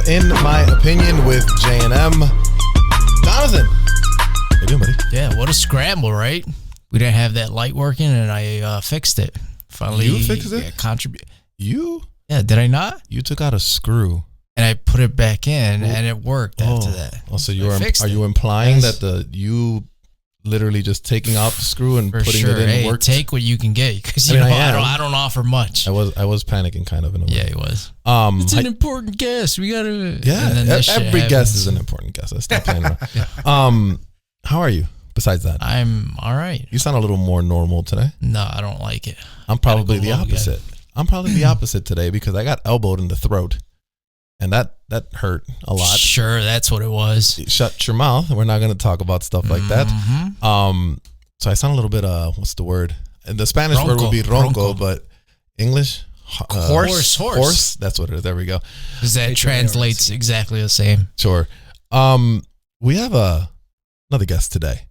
In My Opinion with J&M. Jonathan. How you doing, buddy? Yeah, what a scramble, right? We didn't have that light working, and I fixed it. Finally, you fixed it? You? Yeah, did I not? You took out a screw. And I put it back in, and it worked after that. Oh, so are you implying that you literally just taking out the screw and putting it in worked? Take what you can get, because I don't offer much. I was panicking kind of in a way. Yeah, he was. It's an important guest. We gotta. Yeah, every guest is an important guest. Let's stop playing around. How are you? Besides that, I'm all right. You sound a little more normal today. No, I don't like it. I'm probably the opposite. I'm probably the opposite today because I got elbowed in the throat. And that hurt a lot. Sure, that's what it was. Shut your mouth. We're not going to talk about stuff like that. So I sound a little bit, what's the word? And the Spanish word would be ronco, but English? Horse. That's what it is. There we go. Because that translates exactly the same. Sure. We have another guest today.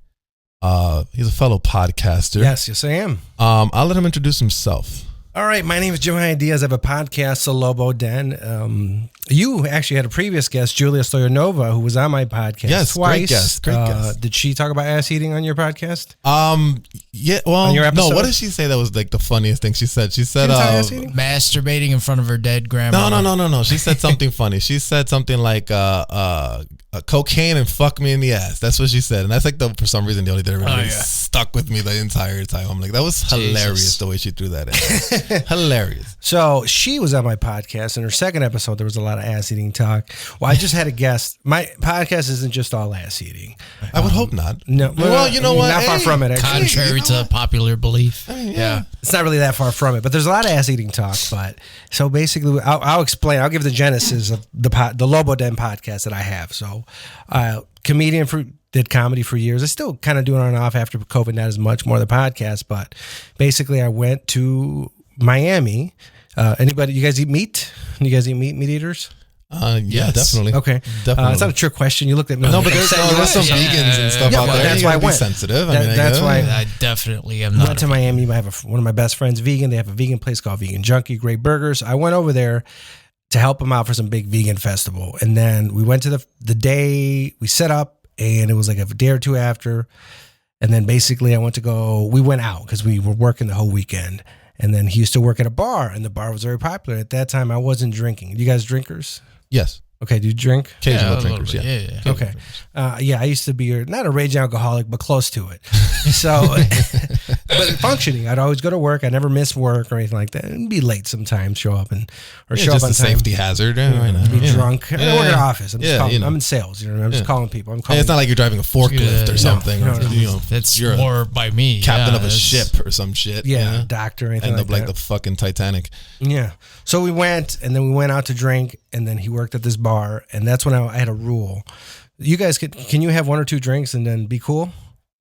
He's a fellow podcaster. Yes, I am. I'll let him introduce himself. All right, my name is Jhovany Diaz. I have a podcast, the Lobo Den. You actually had a previous guest, Julia Stoyanova, who was on my podcast twice. Great guest. Did she talk about ass eating on your podcast? Yeah. Well, on your episode? No. What did she say that was like the funniest thing she said? She said masturbating in front of her dead grandma. No. She said something funny. She said something like cocaine and fuck me in the ass. That's what she said, and that's like for some reason the only thing that really stuck with me the entire time. I'm like, that was hilarious the way she threw that in. Hilarious. So she was on my podcast. In her second episode, there was a lot of ass eating talk. Well, I just had a guest. My podcast isn't just all ass eating. I would hope not. No. Well, you know what? Not far from it. Actually. Contrary to popular belief. Yeah. It's not really that far from it, but there's a lot of ass eating talk. But so basically, I'll explain. I'll give the genesis of the Lobo Den podcast that I have. So, did comedy for years. I still kind of do it on and off after COVID, not as much, more the podcast. But basically, I went to Miami. Anybody? You guys eat meat? You guys eat meat eaters? Yeah, definitely. Okay, definitely. It's not a trick question. You looked at me. No, but there's some vegans and stuff out there. That's why I went. Sensitive. That's why I definitely am not. Went to Miami. I have one of my best friends vegan. They have a vegan place called Vegan Junkie. Great burgers. I went over there to help them out for some big vegan festival, and then we went to the day we set up, and it was like a day or two after, and then basically we went out because we were working the whole weekend. And then he used to work at a bar, and the bar was very popular. At that time, I wasn't drinking. You guys drinkers? Yes. Okay, do you drink? Occasional drinkers, yeah. Okay. I used to be not a raging alcoholic, but close to it. So, but functioning. I'd always go to work. I never miss work or anything like that. And be late sometimes, show up on time. Just a safety hazard. Be drunk. I work in an office. I'm in sales. I'm just calling people. It's not like you're driving a forklift or something. No. That's more by me. Captain of a ship or some shit. Yeah, doctor or anything End like up like the fucking Titanic. Yeah. So we went, and then we went out to drink, and then he worked at this bar, and that's when I had a rule. You guys can you have one or two drinks and then be cool?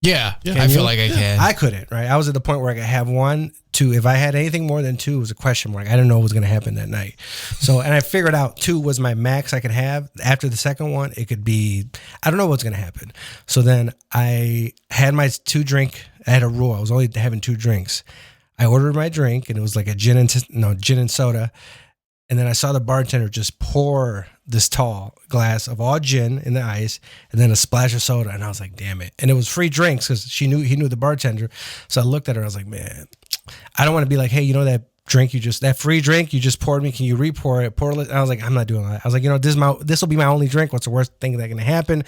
Yeah. I feel like I can. I couldn't, right? I was at the point where I could have 1, 2. If I had anything more than 2, it was a question mark. I didn't know what was going to happen that night. So, and I figured out 2 was my max I could have. After the second one, it could be, I don't know what's going to happen. So then I had my 2 drink. I had a rule. I was only having 2 drinks. I ordered my drink, and it was like a gin and soda. And then I saw the bartender just pour this tall glass of all gin in the ice and then a splash of soda. And I was like, damn it. And it was free drinks because he knew the bartender. So I looked at her. I was like, man, I don't want to be like, hey, you know that free drink you just poured me, can you re-pour it? I was like, I'm not doing that. I was like, this will be my only drink. What's the worst thing that can happen?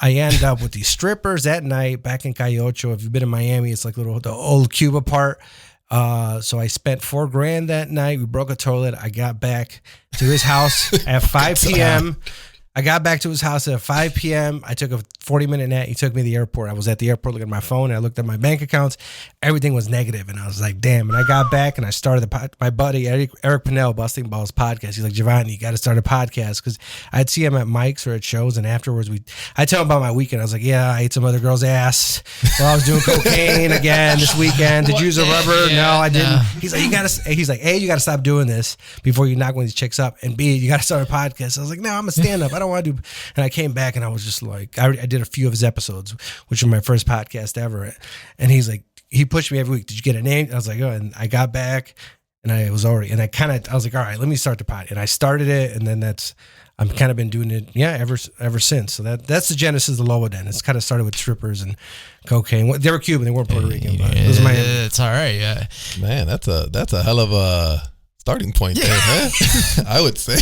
I end up with these strippers that night back in Calle Ocho. If you've been in Miami, it's like the old Cuba part. So I spent $4,000 that night. We broke a toilet. I got back to his house at 5 p.m. I got back to his house at 5 p.m. I took a 40-minute nap. He took me to the airport. I was at the airport looking at my phone. And I looked at my bank accounts. Everything was negative. And I was like, damn. And I got back and I started my buddy, Eric Pinnell, Busting Balls podcast. He's like, Jhovany, you got to start a podcast. Because I'd see him at mics or at shows. And afterwards, I tell him about my weekend. I was like, yeah, I ate some other girl's ass while I was doing cocaine again this weekend. Did you use a rubber? No, I didn't. He's like, A, you got to stop doing this before you knock one of these chicks up. And B, you got to start a podcast. I was like, no, I'm a stand-up. I don't want to do. And I came back and I was just like, I did a few of his episodes, which were my first podcast ever. And he's like, he pushed me every week. Did you get a name? I was like, oh, and I got back and I was like, all right, let me start the pod, and I started it, and then I'm kind of been doing it, ever since. So that's the genesis of the Lobo Den. It's kind of started with strippers and cocaine. They were Cuban, they weren't Puerto Rican, but it was my. It's all right, yeah. Man, that's a hell of a starting point there, huh? I would say.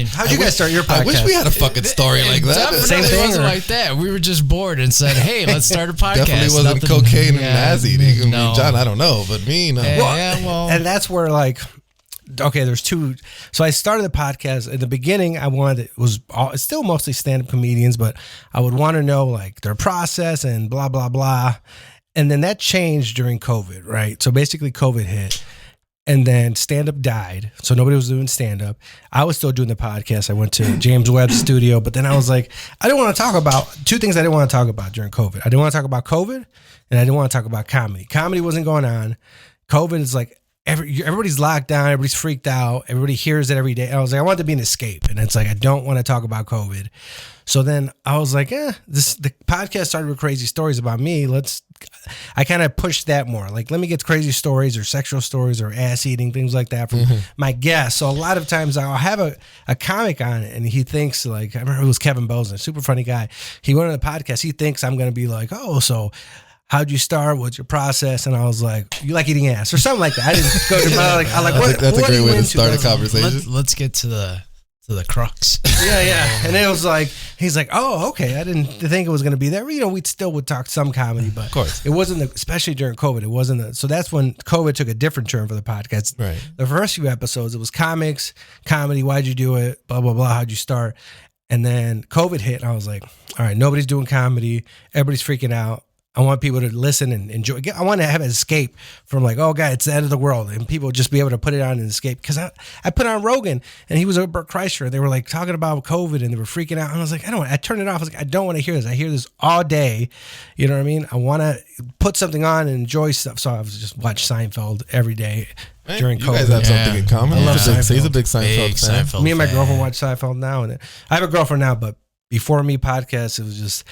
How'd you guys start your podcast? I wish we had a fucking story like that. Same thing wasn't like that. We were just bored and said, "Hey, let's start a podcast." Definitely wasn't cocaine and ass eating. No. John, I don't know, but me, no. Well, and that's where okay, there's two. So I started the podcast in the beginning. It's still mostly stand-up comedians, but I would want to know their process and blah blah blah. And then that changed during COVID, right? So basically, COVID hit. And then stand-up died, so nobody was doing stand-up. I was still doing the podcast. I went to James Webb's studio, but then I was like, I didn't want to talk about two things I didn't want to talk about during COVID. I didn't want to talk about COVID, and I didn't want to talk about comedy. Comedy wasn't going on. COVID is everybody's locked down, everybody's freaked out, everybody hears it every day. And I was like, I want it to be an escape, and it's I don't want to talk about COVID. So then I was like, the podcast started with crazy stories about me. I kind of pushed that more. Let me get crazy stories or sexual stories or ass eating, things like that from my guests. So a lot of times I'll have a comic on it and he thinks I remember it was Kevin Bozen, super funny guy. He went on the podcast. He thinks I'm going to be so how'd you start? What's your process? And I was like, you like eating ass or something like that. I didn't go to my, that's a great way to start a conversation. Let's get to the crux. Yeah. And it was he's like, oh, okay. I didn't think it was going to be there. We still would talk some comedy, but of course. It wasn't, especially during COVID, it wasn't. So that's when COVID took a different turn for the podcast. Right. The first few episodes, it was comics, comedy, why'd you do it, blah, blah, blah, how'd you start? And then COVID hit, and I was like, all right, nobody's doing comedy. Everybody's freaking out. I want people to listen and enjoy. I want to have an escape from oh God, it's the end of the world, and people just be able to put it on and escape. Because I put on Rogan, and he was over Bert Kreischer. They were talking about COVID, and they were freaking out. And I was like, I turned it off. I was like, I don't want to hear this. I hear this all day. You know what I mean? I want to put something on and enjoy stuff. So I was just watch Seinfeld every day during COVID. You guys have something in common. I love Seinfeld. He's a big Seinfeld fan. Me and my girlfriend watch Seinfeld now, and I have a girlfriend now, but before me podcast, it was just.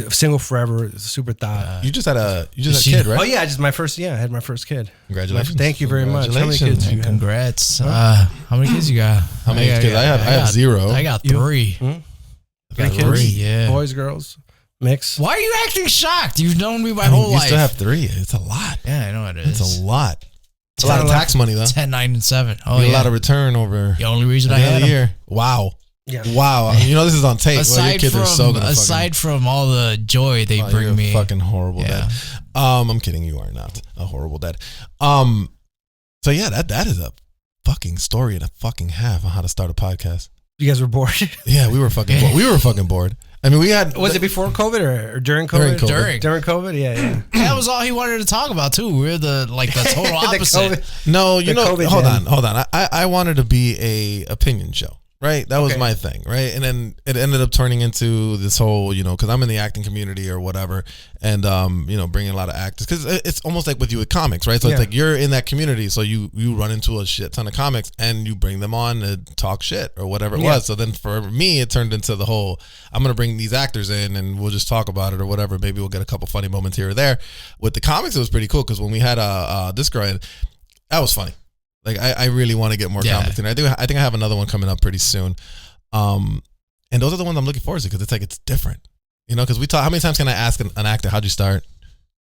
Single forever, super thought. You just had a kid, right? Oh yeah, I had my first kid. Congratulations! Thank you very much. How many kids do you have? Congrats. How many kids you got? How many kids? I have 0. I got 3. I got 3. Yeah. Boys, girls, mix. Why are you acting shocked? You've known me my whole life. You still have 3. It's a lot. Yeah, I know it is. It's a lot. It's a lot of tax money though. 10, 9, and 7. Oh yeah. A lot of return over. The only reason I had a year. Wow. Yeah. Wow. This is on tape. Aside from all the joy they bring me. Fucking horrible dad. I'm kidding. You are not a horrible dad. So yeah, that is a fucking story and a fucking half on how to start a podcast. You guys were bored? Yeah, we were fucking bored. We were fucking bored. I mean, we had. Was it before COVID or during COVID? During COVID, yeah. That was all he wanted to talk about too. We're the total opposite. No, hold on. I wanted to be a opinion show. Right, that was my thing, right, and then it ended up turning into this whole, because I'm in the acting community or whatever, and bringing a lot of actors, because it's almost like with you with comics, right? So it's you're in that community, so you run into a shit ton of comics, and you bring them on to talk shit or whatever it was. So then for me, it turned into the whole, I'm gonna bring these actors in, and we'll just talk about it or whatever. Maybe we'll get a couple funny moments here or there. With the comics, it was pretty cool because when we had this girl in, that was funny. I really want to get more comics in. I think I have another one coming up pretty soon. And those are the ones I'm looking forward to because it's different. Because we talk. How many times can I ask an actor, how'd you start?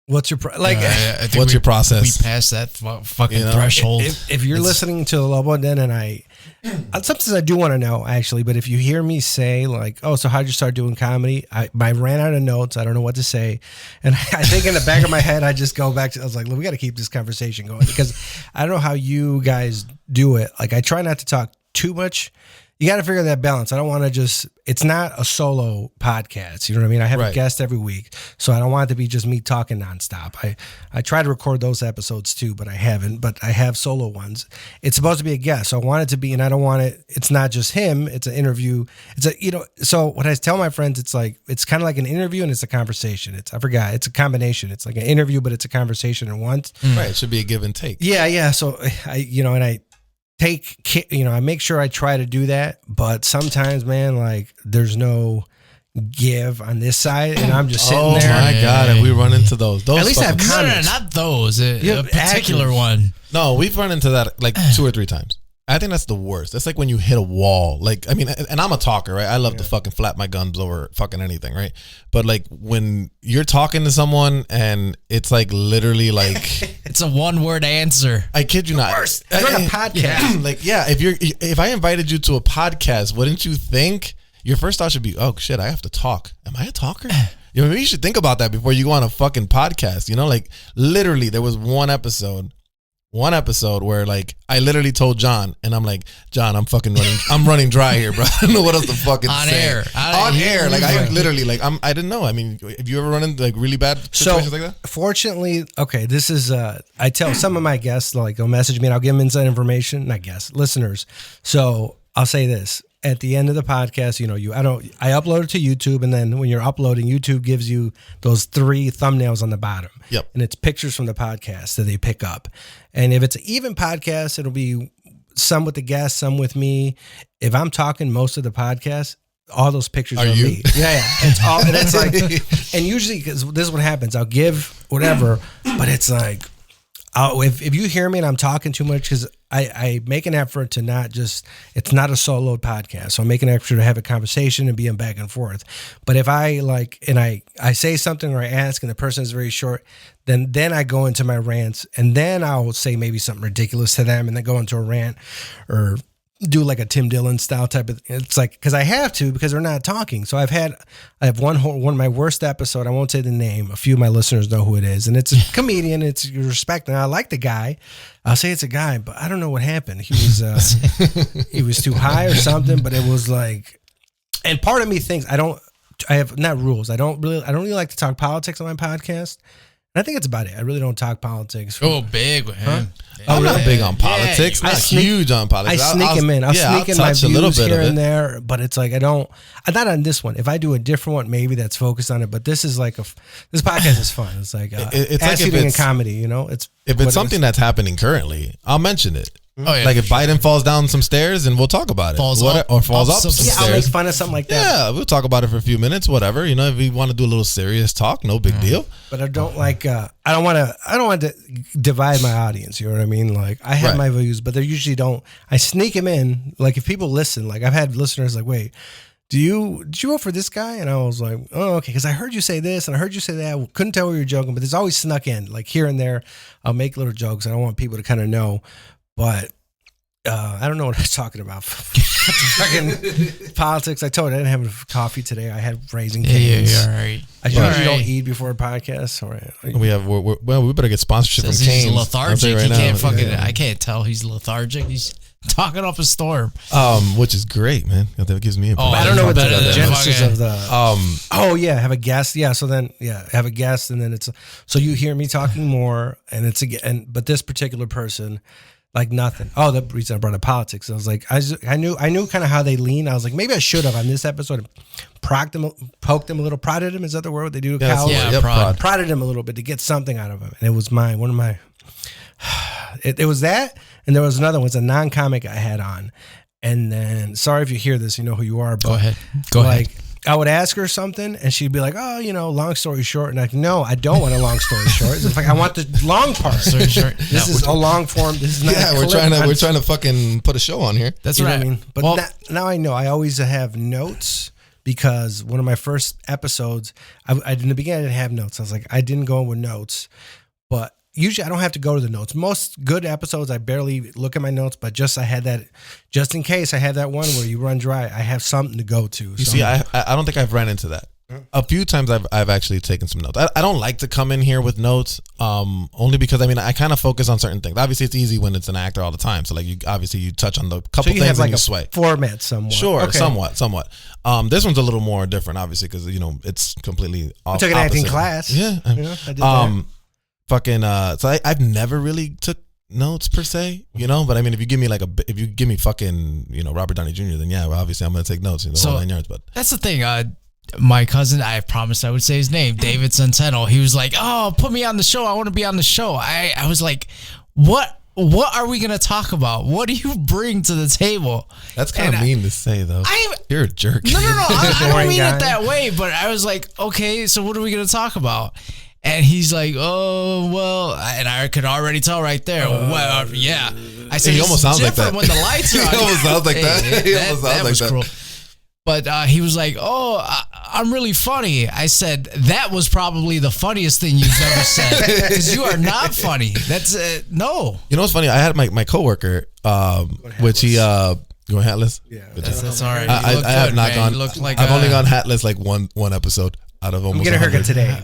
What's your what's your process? We passed that fucking threshold. If you're listening to the Lobo Den, and sometimes I do want to know actually, but if you hear me say so how'd you start doing comedy? I ran out of notes. I don't know what to say, and I think in the back of my head I just go back to. I was like, we got to keep this conversation going because I don't know how you guys do it. I try not to talk too much. You got to figure that balance. I don't want to it's not a solo podcast. You know what I mean? I have a guest every week, so I don't want it to be just me talking nonstop. I try to record those episodes too, but I haven't. But I have solo ones. It's supposed to be a guest, so I want it to be, and I don't want it. It's not just him. It's an interview. So what I tell my friends, it's kind of like an interview and it's a conversation. It's a combination. It's like an interview, but it's a conversation at once. Right. It should be a give and take. Yeah. So I make sure I try to do that, but sometimes, man, there's no give on this side, and I'm just sitting there. Oh my God, and we run into those. At least I have comments. No, not those. A particular one. No, we've run into that like 2 or 3 times. I think that's the worst. That's like when you hit a wall. Like, I mean, and I'm a talker, right? I love to fucking flap my gums over fucking anything, right? But like when you're talking to someone and it's like literally like it's a 1-word answer. I kid you not. Worst. You're on a podcast. Like, yeah, if I invited you to a podcast, wouldn't you think your first thought should be, oh shit, I have to talk. Am I a talker? You know, maybe you should think about that before you go on a fucking podcast. You know, like literally there was one episode where like I literally told John, and I'm like, John, I'm running dry here, bro. I don't know what else to fucking say. On air. Like I literally like I didn't know. I mean, have you ever run into like really bad situations like that? Fortunately, okay, this is I tell some of my guests, like they'll message me and I'll give them inside information, not guests, listeners. So I'll say this. At the end of the podcast, you know, I upload it to YouTube, and then when you're uploading, YouTube gives you those 3 thumbnails on the bottom. Yep. And it's pictures from the podcast that they pick up. And if it's an even podcast, it'll be some with the guest, some with me. If I'm talking most of the podcast, all those pictures are me. Yeah. It's all, and it's like, and usually, because this is what happens, I'll give whatever, but it's like, if you hear me and I'm talking too much, because I make an effort to not just, it's not a solo podcast. So I make an effort to have a conversation and be in back and forth. But if I like, and I say something or I ask and the person is very short, then I go into my rants, and then I'll say maybe something ridiculous to them and then go into a rant or do like a Tim Dillon style type of, it's like, because I have to, because they're not talking. So I have one of my worst episode. I won't say the name. A few of my listeners know who it is, and it's a comedian. It's respect, and I like the guy. I'll say it's a guy, but I don't know what happened. He was too high or something. But it was like, and part of me thinks I have not rules. I don't really like to talk politics on my podcast. And I think it's about it. I really don't talk politics. Big with him. I'm not big on politics. Not huge on politics. I sneak him in. I'll sneak in my views here and there, but it's like I'm not on this one. If I do a different one, maybe that's focused on it. But this is like this podcast is fun. It's like it's like if it's comedy, you know. If it's something that's happening currently, I'll mention it. Oh, yeah, like if Biden falls down some stairs, and we'll talk about it. Falls up some stairs. I'll make fun of something like that. Yeah, we'll talk about it for a few minutes, whatever. You know, if we want to do a little serious talk, no big deal. But I don't like. I don't want to divide my audience. You know what I mean? Like I have my views, but they usually don't. I sneak them in. Like if people listen, like I've had listeners like, wait, did you vote for this guy? And I was like, oh, okay, because I heard you say this and I heard you say that. I couldn't tell where you were joking, but there's always snuck in, like here and there. I'll make little jokes. I don't want people to kind of know. But I don't know what I was talking about. Fucking politics. I told you I didn't have coffee today. I had Raising Cane's. Yeah, all right. I usually don't eat before a podcast. We better get sponsorship from Cane's. He's lethargic. Right, he can't fucking. I can't tell he's lethargic. He's talking off a storm. Which is great, man. That gives me. I don't know what the genesis of the. Have a guest. Yeah. So then, have a guest, and then it's so you hear me talking more, and it's again. But this particular person. Like nothing. Oh, the reason I brought up politics. I was like, I knew kind of how they lean. I was like, maybe I should have on this episode poked them a little, prodded him. Is that the word they do? Cows? Yeah, prodded him a little bit to get something out of him. And it was one of my. It was that, and there was another one. It's a non-comic I had on, and then sorry if you hear this, you know who you are. But Go ahead. I would ask her something, and she'd be like, "Oh, you know, long story short." And I'm like, "No, I don't want a long story short. It's like I want the long part. Story short. This is a long form. This is not. Yeah, we're trying to fucking put a show on here. That's right. What I mean, but now I know. I always have notes because one of my first episodes, I in the beginning I didn't have notes. I was like, I didn't go in with notes, but. Usually I don't have to go to the notes. Most good episodes, I barely look at my notes, but I had that, just in case I had that one where you run dry, I have something to go to. You see, I don't think I've ran into that. A few times I've actually taken some notes. I don't like to come in here with notes, only because I kind of focus on certain things. Obviously, it's easy when it's an actor all the time. So like you touch on the couple things have like and you sway. Format somewhat. Sure, okay. somewhat. This one's a little more different, obviously, because it's completely I took an acting class. Yeah, I did that. So I've never really took notes per se, you know. But I mean, if you give me fucking, you know, Robert Downey Jr., then yeah, well, obviously I'm gonna take notes, you know, whole 9 yards. But that's the thing. My cousin, I promised I would say his name, David Centeno. He was like, "Oh, put me on the show. I want to be on the show." I was like, "What are we gonna talk about? What do you bring to the table?" That's kind of mean to say, though. You're a jerk. No. I don't mean it that way. But I was like, okay, so what are we gonna talk about? And he's like, oh, well, and I could already tell right there. Well, yeah. I said, he almost sounds like that. when the lights are on. He almost sounds like that. He almost sounds like that. Cruel. But he was like, oh, I'm really funny. I said, that was probably the funniest thing you've ever said. Because you are not funny. That's, no. You know what's funny? I had my coworker, which he... Going hatless? Yeah. That's all right. I have not gone. Like I've only gone hatless like one episode out of almost. I'm getting a haircut today.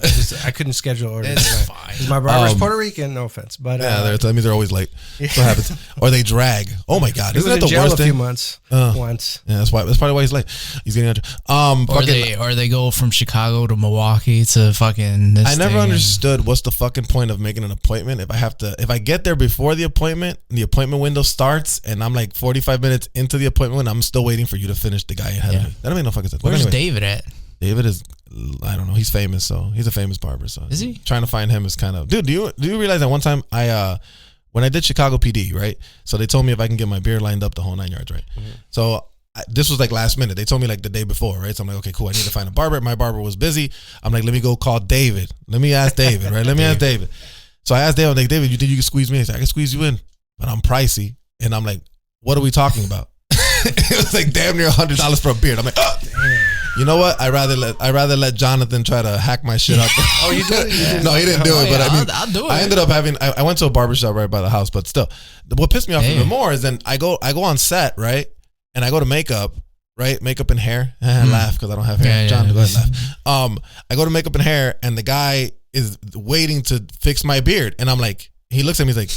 I couldn't schedule order. It's fine. My barber's Puerto Rican. No offense, but that means they're always late. That's what happens. Or they drag. Oh my god, isn't that the worst thing? A few months once. Yeah, that's probably why he's late. He's getting or they go from Chicago to Milwaukee to fucking. This I never understood what's the fucking point of making an appointment if I get there before the appointment window starts and I'm like 45 minutes into the appointment and I'm still waiting for you to finish the guy ahead of me. That don't make no fucking sense. Where's David at? David is, I don't know. He's famous, so he's a famous barber. So is he? Trying to find him is kind of, dude. Do you realize that one time when I did Chicago PD, right? So they told me if I can get my beard lined up the whole 9 yards, right? Mm-hmm. So this was like last minute. They told me like the day before, right? So I'm like, okay, cool. I need to find a barber. My barber was busy. I'm like, let me go call David. Let me ask David, right? Let me ask David. So I asked David, I'm like, David, you think you can squeeze me? He said, I can squeeze you in, but I'm pricey. And I'm like, what are we talking about? It was like damn near $100 for a beard. I'm like, oh. You know what? I'd rather let Jonathan try to hack my shit up. Oh, you did it? No, he didn't do it. But I mean, I'll do it. I ended up having. I went to a barbershop right by the house, but still, what pissed me off even more is then I go on set, right, and I go to makeup, right, makeup and hair. I laugh because I don't have hair. John, go ahead, laugh. I go to makeup and hair, and the guy is waiting to fix my beard, and I'm like, he looks at me, he's like,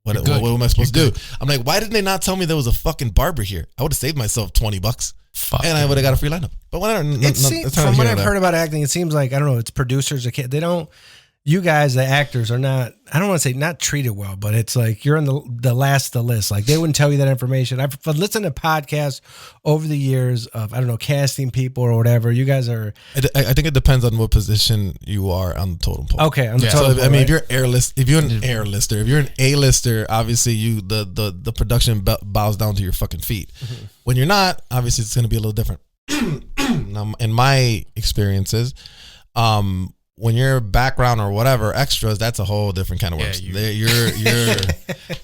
what am I supposed to do? I'm like, why didn't they not tell me there was a fucking barber here? I would have saved myself $20. Fuck and I would have got a free lineup. But whatever. From what I've heard about acting, it seems like, I don't know, it's producers. They don't, you guys, the actors, are not, I don't want to say not treated well, but it's like you're on the last of the list. Like they wouldn't tell you that information. I've listened to podcasts over the years of, I don't know, casting people or whatever. You guys are. I think it depends on what position you are on the totem pole. Okay, on the totem pole. I mean, if you're if you're an air-lister, if you're an A-lister, obviously the production bows down to your fucking feet. Mm-hmm. When you're not, obviously it's going to be a little different. Now, in my experiences, when you're background or whatever extras, that's a whole different kind of work.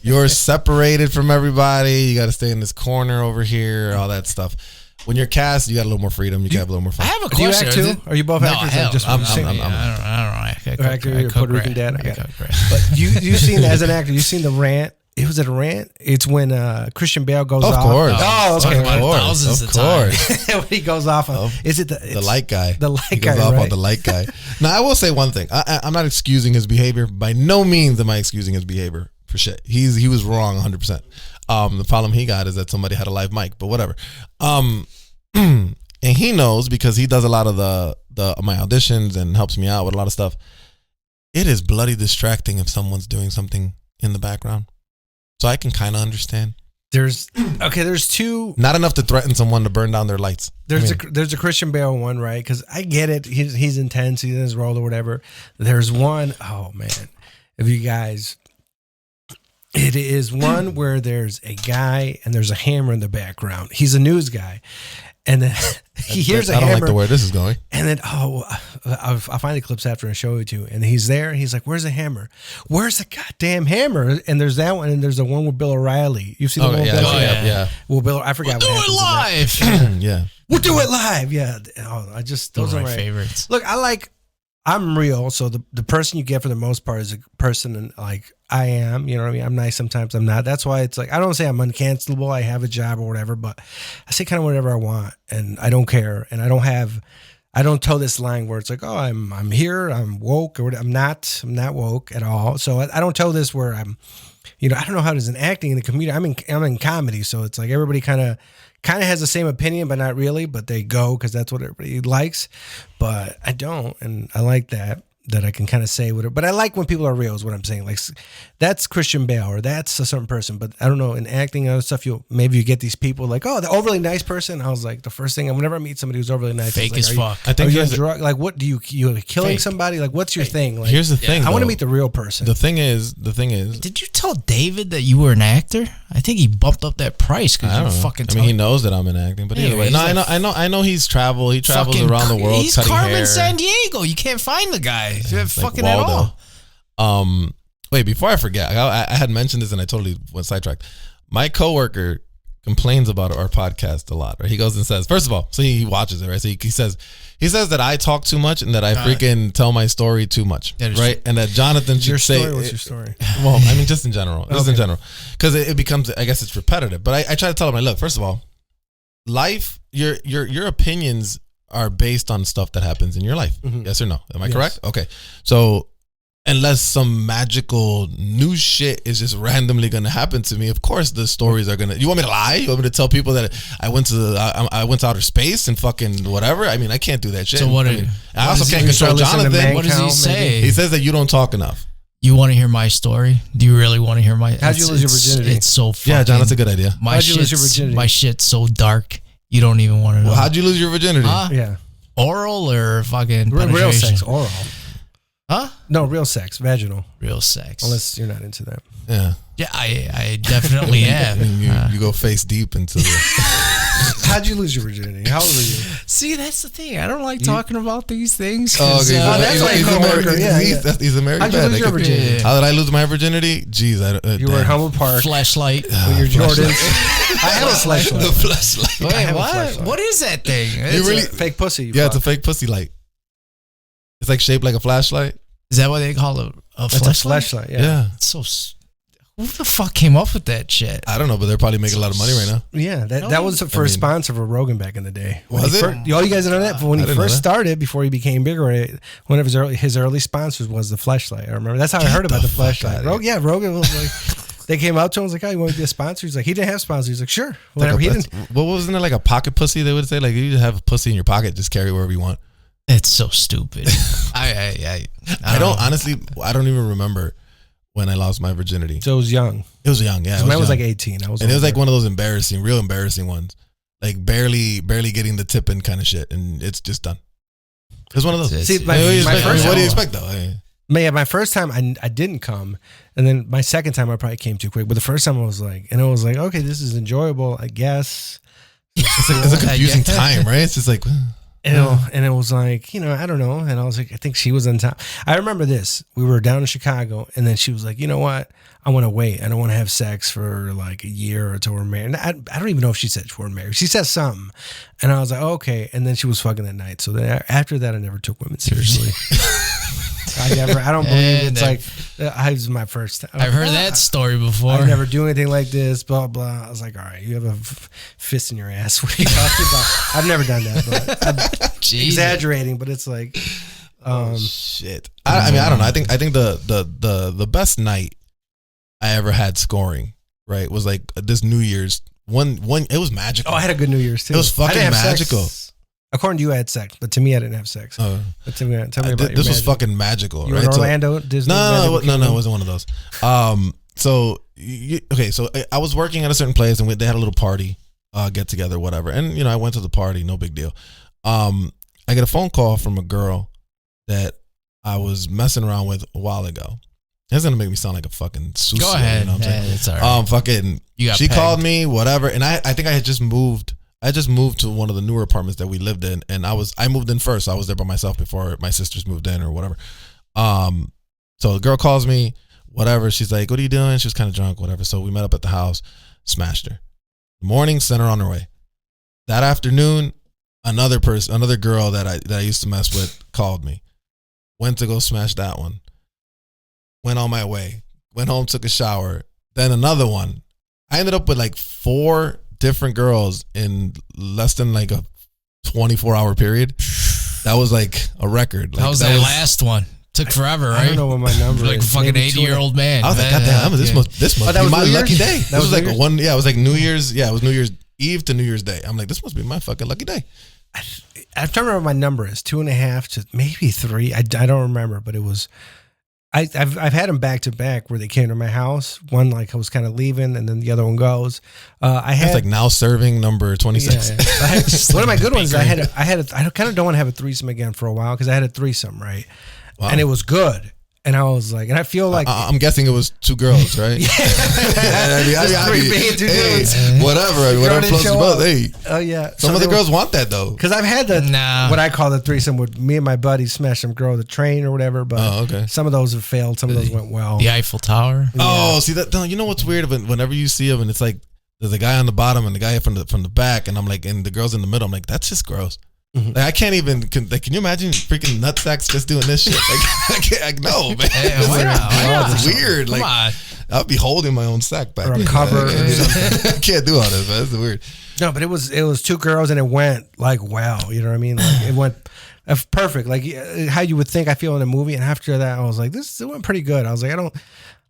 You're separated from everybody. You got to stay in this corner over here, all that stuff. When you're cast, you got a little more freedom. You can have a little more fun. I have a question. Do you act too? Are you both actors? Hell, just I don't know. Actor, you're Puerto Rican dad. But you've seen, as an actor, you've seen the rant. Was it a rant? It's when Christian Bale goes off. Of course. Oh, okay. Of course. When he goes off. Is it the light guy? The light he guy. Goes off on the light guy. Now, I will say one thing. I'm not excusing his behavior. By no means am I excusing his behavior for shit. He was wrong 100%. The problem he got is that somebody had a live mic, but whatever. And he knows because he does a lot of my auditions and helps me out with a lot of stuff. It is bloody distracting if someone's doing something in the background. So I can kind of understand. There's two. Not enough to threaten someone to burn down their lights. There's a Christian Bale one, right? Because I get it. He's intense. He's in his role or whatever. There's one. Oh man, if you guys, it is one where there's a guy and there's a hammer in the background. He's a news guy, and then he hears a hammer. I don't like the way this is going. And then I'll find the clips after and show it to you. And he's there. And he's like, "Where's the hammer? Where's the goddamn hammer?" And there's that one. And there's the one with Bill O'Reilly. You've seen the one with Bill O'Reilly? Yeah. Well, Bill, I forgot. We'll do it live. Yeah. We'll do it live. Yeah. Oh, those are my favorites. Look, I'm real. So the person you get for the most part is a person like I am. You know what I mean? I'm nice sometimes. I'm not. That's why it's like, I don't say I'm uncancelable. I have a job or whatever, but I say kind of whatever I want and I don't care. And I don't tell this line where it's like, oh, I'm here, I'm woke, or I'm not woke at all. So I don't tell this where I'm, I don't know how it is in acting in the community. I'm in comedy, so it's like everybody kind of has the same opinion, but not really. But they go because that's what everybody likes. But I don't, and I like that. that I can kind of say whatever. But I like when people are real is what I'm saying. Like that's Christian Bale or that's a certain person. But I don't know, in acting and other stuff, maybe you get these people like, oh, the overly nice person. I was like, the first thing, whenever I meet somebody who's overly nice, fake like, as fuck. I think like, what do you killing fake. somebody? Like, what's your thing? Like, here's the thing. I want to meet the real person. The thing is. Did you tell David that you were an actor? I think he bumped up that price because you fucking. I mean, he knows that I'm in acting, but either way, no, I know he's traveled. He travels around the world. He's cutting Carmen hair. San Diego. You can't find the guy. Fucking Waldo. at all. Wait, before I forget, I had mentioned this and I totally went sidetracked. My coworker complains about our podcast a lot. Right? He goes and says, first of all, so he watches it, right? So he says that I talk too much and that I freaking tell my story too much, right? And that Jonathan should say, what's your story? Well, I mean, just in general, because it becomes, I guess it's repetitive. But I try to tell him, like, look, first of all, life, your opinions are based on stuff that happens in your life. Mm-hmm. Yes or no? Am I correct? Okay. So unless some magical new shit is just randomly going to happen to me, of course the stories are going to, you want me to lie? You want me to tell people that I went to outer space and fucking whatever? I mean, I can't do that shit. So I also can't control Jonathan. What does he say? He says that you don't talk enough. You want to hear my story? Do you really want to hear my? How'd you lose your virginity? It's so fucking. Yeah, John, that's a good idea. How'd you lose your virginity? My shit's so dark. You don't even want to know. Well, how'd you lose your virginity? Yeah. Oral or fucking real sex? Oral. Huh? No, real sex, vaginal. Real sex. Unless you're not into that. Yeah. Yeah, I definitely am. You go face deep into the. How'd you lose your virginity? How old were you? See, that's the thing. I don't like talking about these things. Oh, okay. That's why he's a married man. How'd you lose your virginity? How did I lose my virginity? Jeez, you were at Humboldt Park. Flashlight. With your Jordans. I have a flashlight. The flashlight. Wait, what? What is that thing? It's a fake pussy. Yeah, it's a fake pussy light. It's like shaped like a flashlight. Is that what they call it? It's a flashlight. Yeah. It's so. Who the fuck came up with that shit? I don't know, but they're probably making a lot of money right now. Yeah, that was the first sponsor for Rogan back in the day. Was it? All you guys know that? But when he first started, before he became bigger, one of his early sponsors was the flashlight. I remember. That's how I heard about the flashlight. Rogan was like, they came out to him and was like, oh, you want to be a sponsor? He's like, he didn't have sponsors. He's like, sure. Whatever. He didn't. What wasn't it like a pocket pussy? They would say like you just have a pussy in your pocket, just carry wherever you want. It's so stupid. I don't even remember when I lost my virginity. So it was young. It was young, yeah. Mine was like 18. And it was like one of those real embarrassing ones. Like barely getting the tip in kind of shit. And it's just done. It was one of those. See, what do you expect though? My first time I didn't come. And then my second time I probably came too quick. But the first time I was like, okay, this is enjoyable, I guess. It's a confusing time, right? It's just like... And it was like, I don't know. And I was like, I think she was on top. I remember this. We were down in Chicago, and then she was like, you know what? I want to wait. I don't want to have sex for like a year until we're married. And I don't even know if she said we're married. She said something. And I was like, oh, okay. And then she was fucking that night. So then after that, I never took women seriously. I don't believe it's like, it was my first time. I've heard that story before. I never do anything like this, blah, blah. I was like, all right, you have a fist in your ass. What are you talking about? I've never done that, but I'm exaggerating, but it's like, shit. I mean, I don't know. I think the best night I ever had scoring, right, was like this New Year's one. It was magical. Oh, I had a good New Year's too. It was fucking magical. Sex. According to you, I had sex, but to me, I didn't have sex. But tell me about this was fucking magical. You right? were in Orlando, Disney? No, it wasn't one of those. So I was working at a certain place, and they had a little party, get together, whatever. And I went to the party, no big deal. I get a phone call from a girl that I was messing around with a while ago. It's gonna make me sound like a fucking sucio. Go ahead. You know what I'm saying? It's all right. She called me, whatever, and I think I had just moved. I just moved to one of the newer apartments that we lived in, and I moved in first. So I was there by myself before my sisters moved in or whatever. So the girl calls me, whatever. She's like, "What are you doing?" She was kind of drunk, whatever. So we met up at the house, smashed her. Morning, sent her on her way. That afternoon, another girl that I used to mess with called me. Went to go smash that one. Went on my way. Went home, took a shower. Then another one. I ended up with like 4 different girls in less than like a 24-hour period. That was like a record. Like, that was that last one. Took forever, right? I don't know what my number like is. Like a fucking 80-year-old man. I was like, goddamn, this must be my lucky day. That was like one. Yeah, it was like New Year's. Yeah, it was New Year's Eve to New Year's Day. I'm like, this must be my fucking lucky day. I'm trying to remember what my number is 2.5 to maybe 3. I don't remember, but it was. I've had them back to back where they came to my house. One like I was kind of leaving, and then the other one goes. I had That's like now serving number 26. Yeah. One of my good ones. I kind of don't want to have a threesome again for a while because I had a threesome, right? Wow. And it was good. And I was like, and I feel like I'm guessing it was 2 girls, right? Three two dudes. Whatever floats your boat. Hey, oh yeah. some of the girls want that though. Because I've had what I call the threesome with me and my buddies smash some girl the train or whatever. But some of those have failed. Some of those went well. The Eiffel Tower. Oh, see that? You know what's weird? Whenever you see them, and it's like there's a guy on the bottom and the guy from the back, and I'm like, and the girls in the middle. I'm like, that's just gross. Like, I can't even. Can you imagine freaking nutsacks just doing this shit? Like, no, man. It's weird. Like, I'd be holding my own sack back. Or a cover. I can't do all this, man. It's weird. No, but it was 2 girls, and it went like wow. You know what I mean? Like, it went perfect. Like how you would think I feel in a movie. And after that, I was like, it went pretty good. I was like, I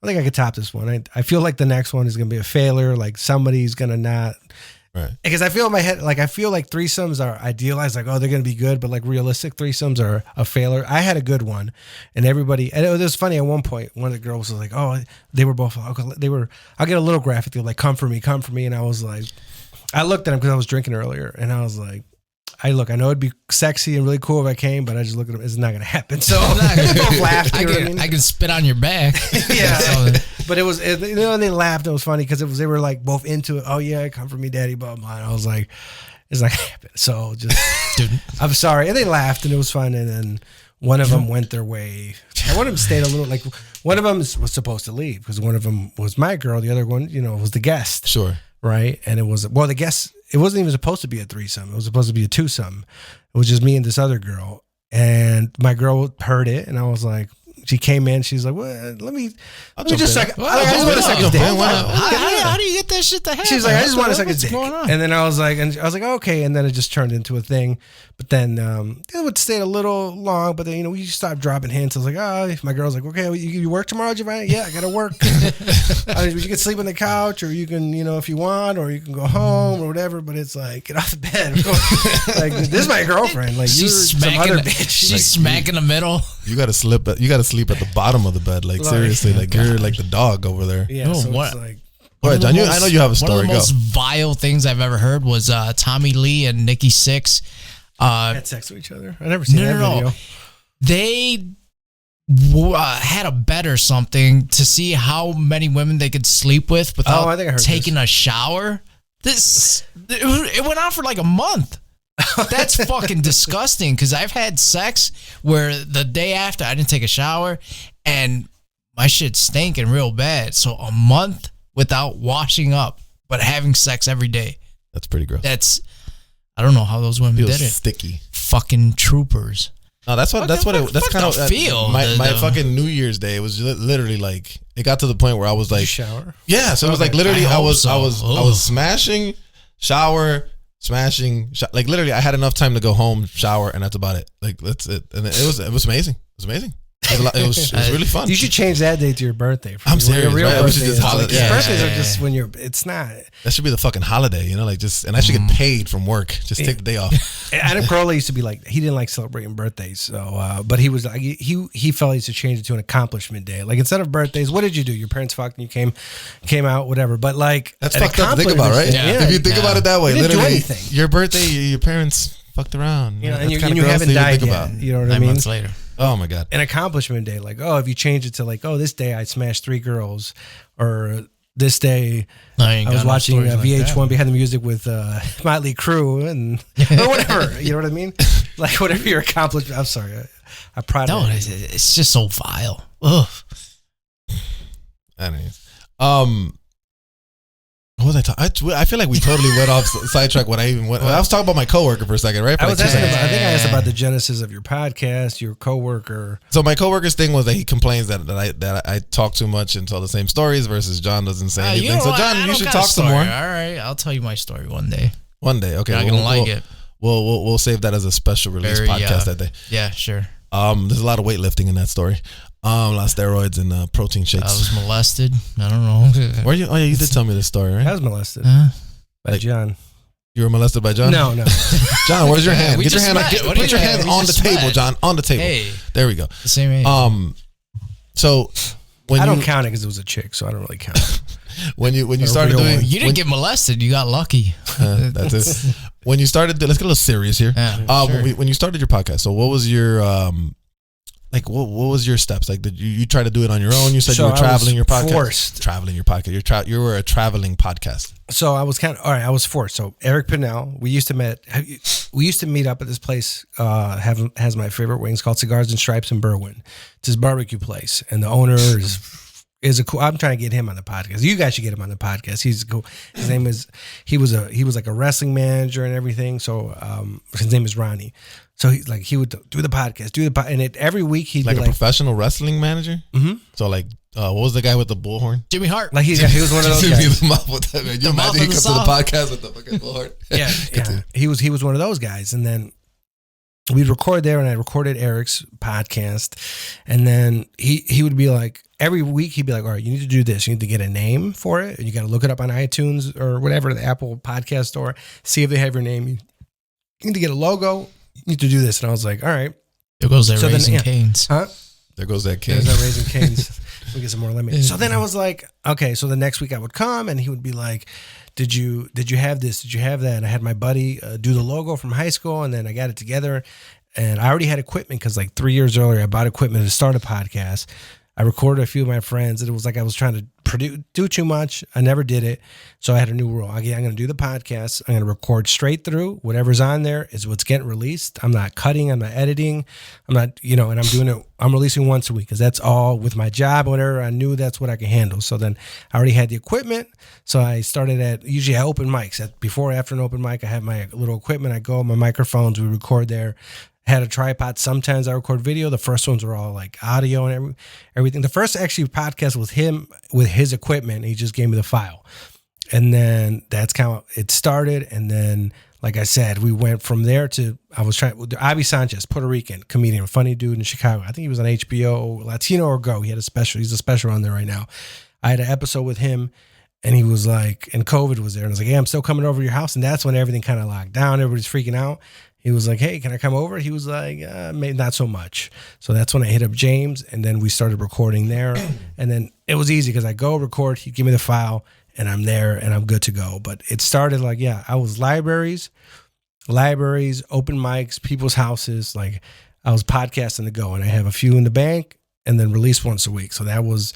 think I could top this one. I feel like the next one is gonna be a failure. Like somebody's gonna not. Right. Because I feel in my head, like I feel like threesomes are idealized, like, oh, they're going to be good, but like realistic threesomes are a failure. I had a good one, and everybody, and it was funny at one point, one of the girls was like, oh, they were both, I'll get a little graphic, they're like, come for me, and I was like, I looked at him because I was drinking earlier, and I was like, I know it'd be sexy and really cool if I came, but I just look at him, it's not going to happen. So they both laughed. I can spit on your back. Yeah. But and they laughed. It was funny because they were like both into it. Oh yeah, come for me, daddy, blah blah. And I was like, it's not gonna happen. So just, dude, I'm sorry. And they laughed, and it was fun. And then one of them went their way. And one of them stayed a little. Like one of them was supposed to leave because one of them was my girl. The other one, was the guest. Sure. Right. And it was the guest. It wasn't even supposed to be a threesome. It was supposed to be a twosome. It was just me and this other girl. And my girl heard it, and I was like. She came in. She's like, "Well, let me just second. I just want a second date. How do you get that shit to happen?" She's like, "I just want a second date." And then I was like, "Okay." And then it just turned into a thing. But then it would stay a little long. But then we stopped dropping hints. I was like, "Oh," my girl's like, "Okay, you work tomorrow, Jhovany?" "Yeah, I gotta work." You can sleep on the couch, or you can, if you want, or you can go home or whatever. But it's like, get off the bed. Like, this is my girlfriend. Like, she's you're some other bitch. She's smacking the middle. You gotta sleep at the bottom of the bed. Like seriously, like you're like the dog over there. Yeah. So it's like. All right, John. I know you have a story. One of the most vile things I've ever heard was Tommy Lee and Nikki Sixx had sex with each other. I never seen that video. They had a bet or something to see how many women they could sleep with without taking a shower. It went on for like a month. That's fucking disgusting because I've had sex where the day after I didn't take a shower and my shit's stinking real bad. So a month without washing up, but having sex every day. That's pretty gross. I don't know how those women did it. Sticky. Fucking troopers. No, that's kind of feel. My fucking New Year's Day was literally like it got to the point where I was like, did you shower? Yeah, so it was like literally I was smashing, shower. Smashing, like literally, I had enough time to go home, shower, and that's about it. Like that's it, and it was amazing. It was amazing. It was really fun. You should change that day to your birthday. I'm serious. Real right? birthday Just birthdays are just when you're. It's not. That should be the fucking holiday, like and I should get paid from work. Just take the day off. Adam Carolla used to be like he didn't like celebrating birthdays, so but he was like he felt he used to change it to an accomplishment day. Like instead of birthdays, what did you do? Your parents fucked and you came out, whatever. But like that's fucked up to think about, right? Yeah. If you think about it that way, you didn't literally, do anything. Your birthday, your parents fucked around. And you haven't died yet. You know what I mean? 9 months later. Oh my god! An accomplishment day, like if you change it to like this day I smashed 3 girls, or this day I was watching VH1 Behind the Music with Motley Crue and or whatever. You know what I mean? Like whatever your accomplishment. I'm sorry, I pride. No, it's just so vile. Ugh. Anyways, what was I talking? I feel like we totally went off sidetrack. I was talking about my coworker for a second, right? I think I asked about the genesis of your podcast, your coworker. So my coworker's thing was that he complains that I talk too much and tell the same stories versus John doesn't say anything. So John, you should talk some more. All right, I'll tell you my story one day. One day, okay. You're not gonna like it. We'll save that as a special release podcast that day. Yeah, sure. There's a lot of weightlifting in that story. A lot of steroids and protein shakes. I was molested. I don't know. Were you? Oh yeah, you did tell me this story, right? I was molested by John. You were molested by John? No. John, where's your hand? We Get your just hand. met. Put your hands We on the just table, met. John. On the table. Hey. There we go. The same age. So when I don't count it because it was a chick, so I don't really count it. when you started real doing, one. You didn't get molested. You got lucky. that's it. When you started, let's get a little serious here. Yeah, sure. When you started your podcast, so what was your like what was your steps? Like, did you try to do it on your own? You said So you were I traveling was your podcast. forced. Traveling your podcast. You were a traveling podcast. So I was I was forced. So Eric Pinnell, we used to meet up at this place. Has my favorite wings called Cigars and Stripes in Berwyn. It's his barbecue place, and the owner is a cool. I'm trying to get him on the podcast. You guys should get him on the podcast. He's cool. His name is he was like a wrestling manager and everything. So his name is Ronnie. So he would do the podcast, and every week he'd Like be a professional wrestling manager. Mm-hmm. So like, what was the guy with the bullhorn? Jimmy Hart. Like he was one of those guys. The mouth with that, man. You imagine he comes to the podcast with the fucking bullhorn. Yeah. He was one of those guys, and then we'd record there, and I recorded Eric's podcast, and then he would be like, every week he'd be like, all right, you need to do this. You need to get a name for it, and you got to look it up on iTunes or whatever, the Apple podcast store, see if they have your name. You need to get a logo. You need to do this. And I was like, all right. There goes that Raising Canes. Huh? There goes that cane. There's that Raising Canes. We get some more lemon. So then I was like, okay. So the next week I would come, and he would be like, did you have this? Did you have that? And I had my buddy do the logo from high school, and then I got it together. And I already had equipment because like 3 years earlier, I bought equipment to start a podcast. I recorded a few of my friends, and it was like I was trying to do too much. I never did it. So I had a new rule. I'm going to do the podcast. I'm going to record straight through. Whatever's on there is what's getting released. I'm not cutting. I'm not editing. I'm not, and I'm doing it. I'm releasing once a week because that's all with my job, whatever. I knew that's what I could handle. So then I already had the equipment. So I started usually at open mics. Before or after an open mic, I have my little equipment. I go, my microphones, we record there. Had a tripod. Sometimes I record video. The first ones were all like audio and everything. The first actually podcast was him with his equipment. He just gave me the file. And then that's kind of it started. And then, like I said, we went from there to, I was trying, Avi Sanchez, Puerto Rican comedian, funny dude in Chicago. I think he was on HBO, Latino or Go. He had a special. He's a special on there right now. I had an episode with him. And he was like, and COVID was there. And I was like, hey, I'm still coming over to your house. And that's when everything kind of locked down. Everybody's freaking out. He was like, hey, can I come over? He was like, maybe not so much. So that's when I hit up James, and then we started recording there. And then it was easy because I go record, he'd give me the file, and I'm there, and I'm good to go. But it started like, I was libraries, open mics, people's houses. Like I was podcasting to go, and I have a few in the bank, and then release once a week. So that was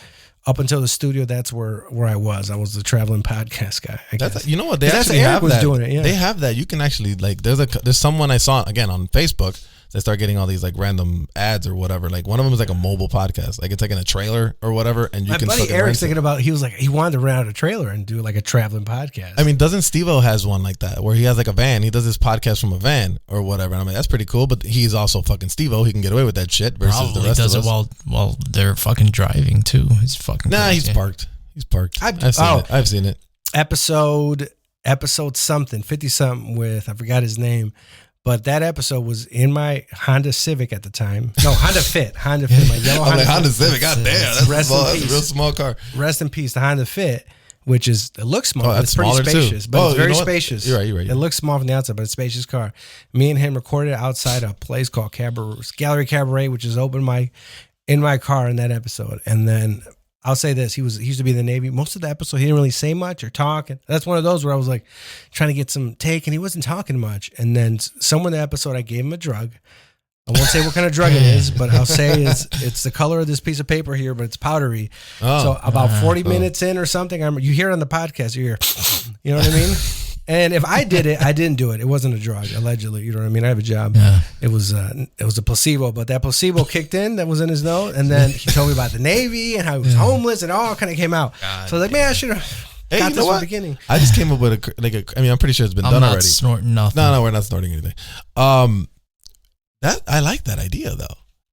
up until the studio. That's where I was. I was the traveling podcast guy. I guess. You know what? They actually have that. Doing it, yeah. They have that. You can actually like. There's someone I saw again on Facebook. They start getting all these like random ads or whatever. Like one of them is like a mobile podcast. Like it's like in a trailer or whatever, and you can. My buddy Eric's thinking about. He was like, he wanted to rent out a trailer and do like a traveling podcast. I mean, doesn't Steve-O has one like that where he has like a van? He does his podcast from a van or whatever. And I'm like, that's pretty cool. But he's also fucking Steve-O. He can get away with that shit versus Probably the rest does of us. it while they're fucking driving too. It's fucking. Nah, crazy. he's parked. He's parked. I've seen it. Episode something 50 something with, I forgot his name. But that episode was in my Honda Civic at the time. No, Honda Fit, my yellow Honda Civic. God damn, that's a real small car. Rest in peace, the Honda Fit, which it looks small. That's it's pretty spacious, too. but it's very spacious. You're right. It looks small from the outside, but it's a spacious car. Me and him recorded outside a place called Gallery Cabaret, which is open mic, in my car in that episode. And then I'll say this: he used to be in the Navy. Most of the episode, he didn't really say much or talk. And that's one of those where I was like trying to get some take, and he wasn't talking much. And then somewhere in the episode, I gave him a drug. I won't say what kind of drug it is, but I'll say it's the color of this piece of paper here, but it's powdery. So about 40 minutes in or something, you hear it on the podcast. You hear, you know what I mean? And if I did it, I didn't do it. It wasn't a drug, allegedly. You know what I mean? I have a job. Yeah. It was a placebo, but that placebo kicked in that was in his note. And then he told me about the Navy and how he was homeless, and all kind of came out. God, so I was like, man, I should have got this from the beginning. I just came up with I'm pretty sure it's been done already. I'm not snorting nothing. No, we're not snorting anything. I like that idea though.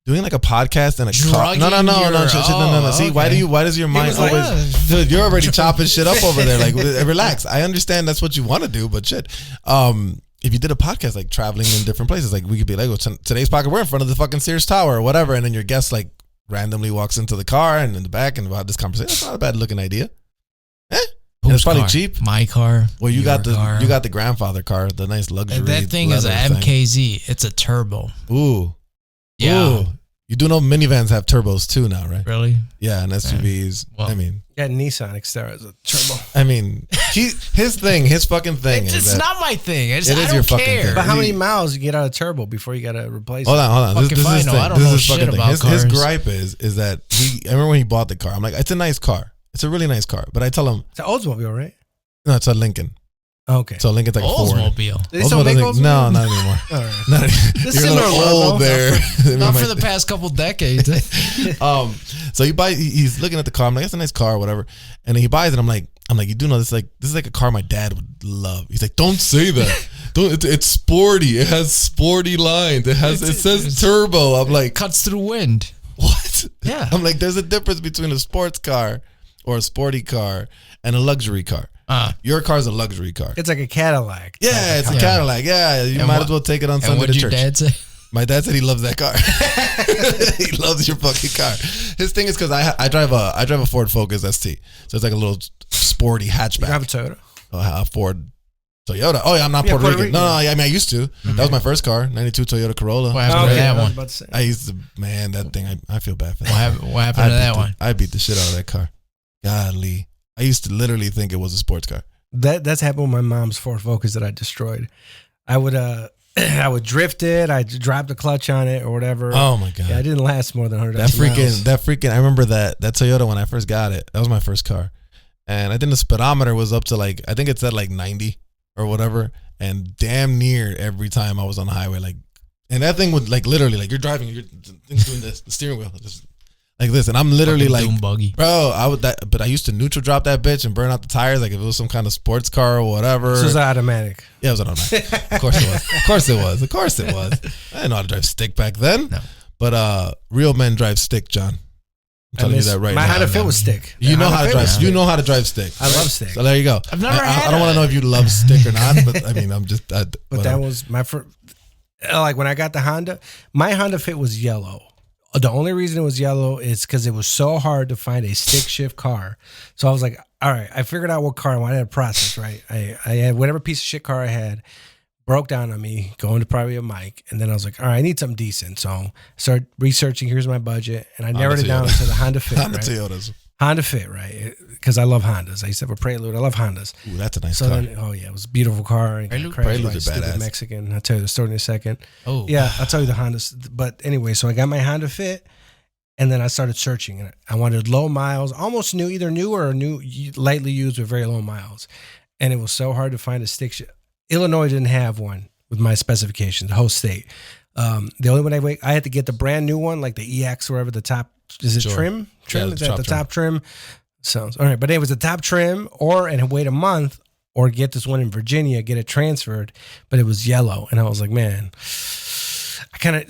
Doing like a podcast and a car. No. See, okay. Why does your mind always? Dude, you're already chopping shit up over there. Like, relax. I understand that's what you want to do, but shit. If you did a podcast like traveling in different places, like we could be like, well, today's podcast we're in front of the fucking Sears Tower or whatever, and then your guest like randomly walks into the car and in the back and we'll have this conversation. That's not a bad looking idea. Who it's probably car? cheap. My car. Well, you your got car. the grandfather car, the nice luxury. And that thing is a MKZ. It's a turbo. Ooh. Yeah. Ooh. You do know minivans have turbos too now, right? Really? Yeah, and SUVs. Well, I mean, Yeah, Nissan Xterra is a turbo. I mean, his fucking thing It's is not my thing. I It is don't your fucking care. thing. But how many miles you get out of turbo before you got to replace Hold it? on. Fuck if I know. I don't know shit about His cars. gripe is that I remember when he bought the car. I'm like, it's a nice car. It's a really nice car. But I tell him, It's an Oldsmobile, right? no, it's a Lincoln. Okay. So Lincoln's like a Ford. Oldsmobile. They still make Oldsmobile? No, not anymore. All right. Not, It's you're a similar little logo. old there. Not for the past couple decades. So he's looking at the car. I'm like, that's a nice car, or whatever. And then he buys it. I'm like, you do know this is like a car my dad would love. He's like, don't say that. It's sporty. It has sporty lines. It says turbo. I'm like, Cuts through wind. what? Yeah. I'm like, there's a difference between a sports car or a sporty car and a luxury car. Your car's a luxury car. It's like a Cadillac. Yeah, it's a Cadillac. Yeah, you might as well take it on Sunday what to did church. your dad say? My dad said he loves that car. He loves your fucking car. His thing is because I drive a Ford Focus ST, so it's like a little sporty hatchback. You have a Toyota? A Ford Toyota. Oh yeah, I'm not Puerto Rican. No, I mean I used to. That was my first car, '92 Toyota Corolla. What happened to Okay, that I was one? about to say. I used to, man, that thing. I feel bad for What that. happened to that one? I beat the shit out of that car. Godly, I used to literally think it was a sports car. That's happened with my mom's Ford Focus that I destroyed. I would I would drift it. I dropped the clutch on it or whatever. Oh my god. Yeah, it didn't last more than 100. That freaking. I remember that Toyota when I first got it. That was my first car, and I think the speedometer was up to like, I think it said like 90 or whatever, and damn near every time I was on the highway, like, and that thing would like literally like you're driving, the thing's doing this, the steering wheel just like this, and I'm literally Fucking like, doom buggy. bro, but I used to neutral drop that bitch and burn out the tires like if it was some kind of sports car or whatever. This was automatic. Yeah, it was automatic. Of course it was. Of course it was. Of course it was. I didn't know how to drive stick back then. No. But real men drive stick, John. I'm telling you that right my now. Honda Fit was stick. You know Honda how to Fit drive. was You stick. know how to drive stick. I love stick. So there you go. I've never had I don't want to know if you love stick or not, but I mean, I'm just. But that was my first. Like when I got the Honda, my Honda Fit was yellow. The only reason it was yellow is because it was so hard to find a stick shift car. So I was like, all right, I figured out what car I wanted. I had a process, right? I had whatever piece of shit car I had, broke down on me, going to probably a mic. And then I was like, all right, I need something decent. So I started researching, here's my budget. And I narrowed it down to the Honda Fit. Honda right? Toyotas. Honda Fit, right? Because I love Hondas. I used to have a Prelude. I love Hondas. Ooh, that's a nice So car. then, oh yeah, it was a beautiful car. And Prelude? crashed by a Preludes are stupid badass. Mexican. I'll tell you the story in a second. Oh, Yeah, I'll tell you the Hondas. But anyway, so I got my Honda Fit, and then I started searching. And I wanted low miles, almost new, either new or new, lightly used with very low miles. And it was so hard to find a stick shift. Illinois didn't have one with my specifications, the whole state. The only one I had to get the brand new one, like the EX or whatever, the top, is it Sure. trim? Trim? Yeah, Is that the top trim? Sounds all right, but it was the top trim, and wait a month, or get this one in Virginia, get it transferred. But it was yellow, and I was like, man,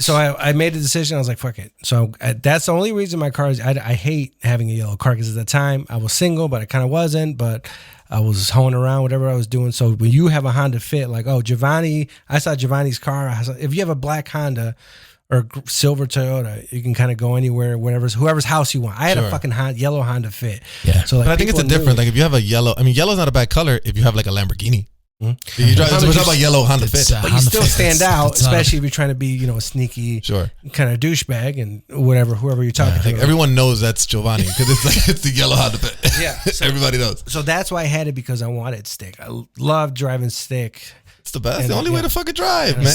I made a decision. I was like, fuck it. So that's the only reason my car is. I hate having a yellow car because at the time I was single, but I kind of wasn't. But I was hoeing around, whatever I was doing. So when you have a Honda Fit, like, oh, Jhovany, I saw Jhovany's car. If you have a black Honda or silver Toyota, you can kind of go anywhere, whoever's house you want. I had a fucking yellow Honda Fit. Yeah. So like, But I think it's a different. Like if you have a yellow, I mean, yellow's not a bad color if you have like a Lamborghini. You drive. We're talking about yellow Honda Fit. but you still stand out, especially if you're trying to be, a sneaky kind of douchebag and whoever you're talking to. Like everyone knows that's Jhovany because it's the yellow Honda Fit. Yeah, everybody knows. So that's why I had it, because I wanted stick. I love driving stick. It's the best. And, the only way to fucking drive, man.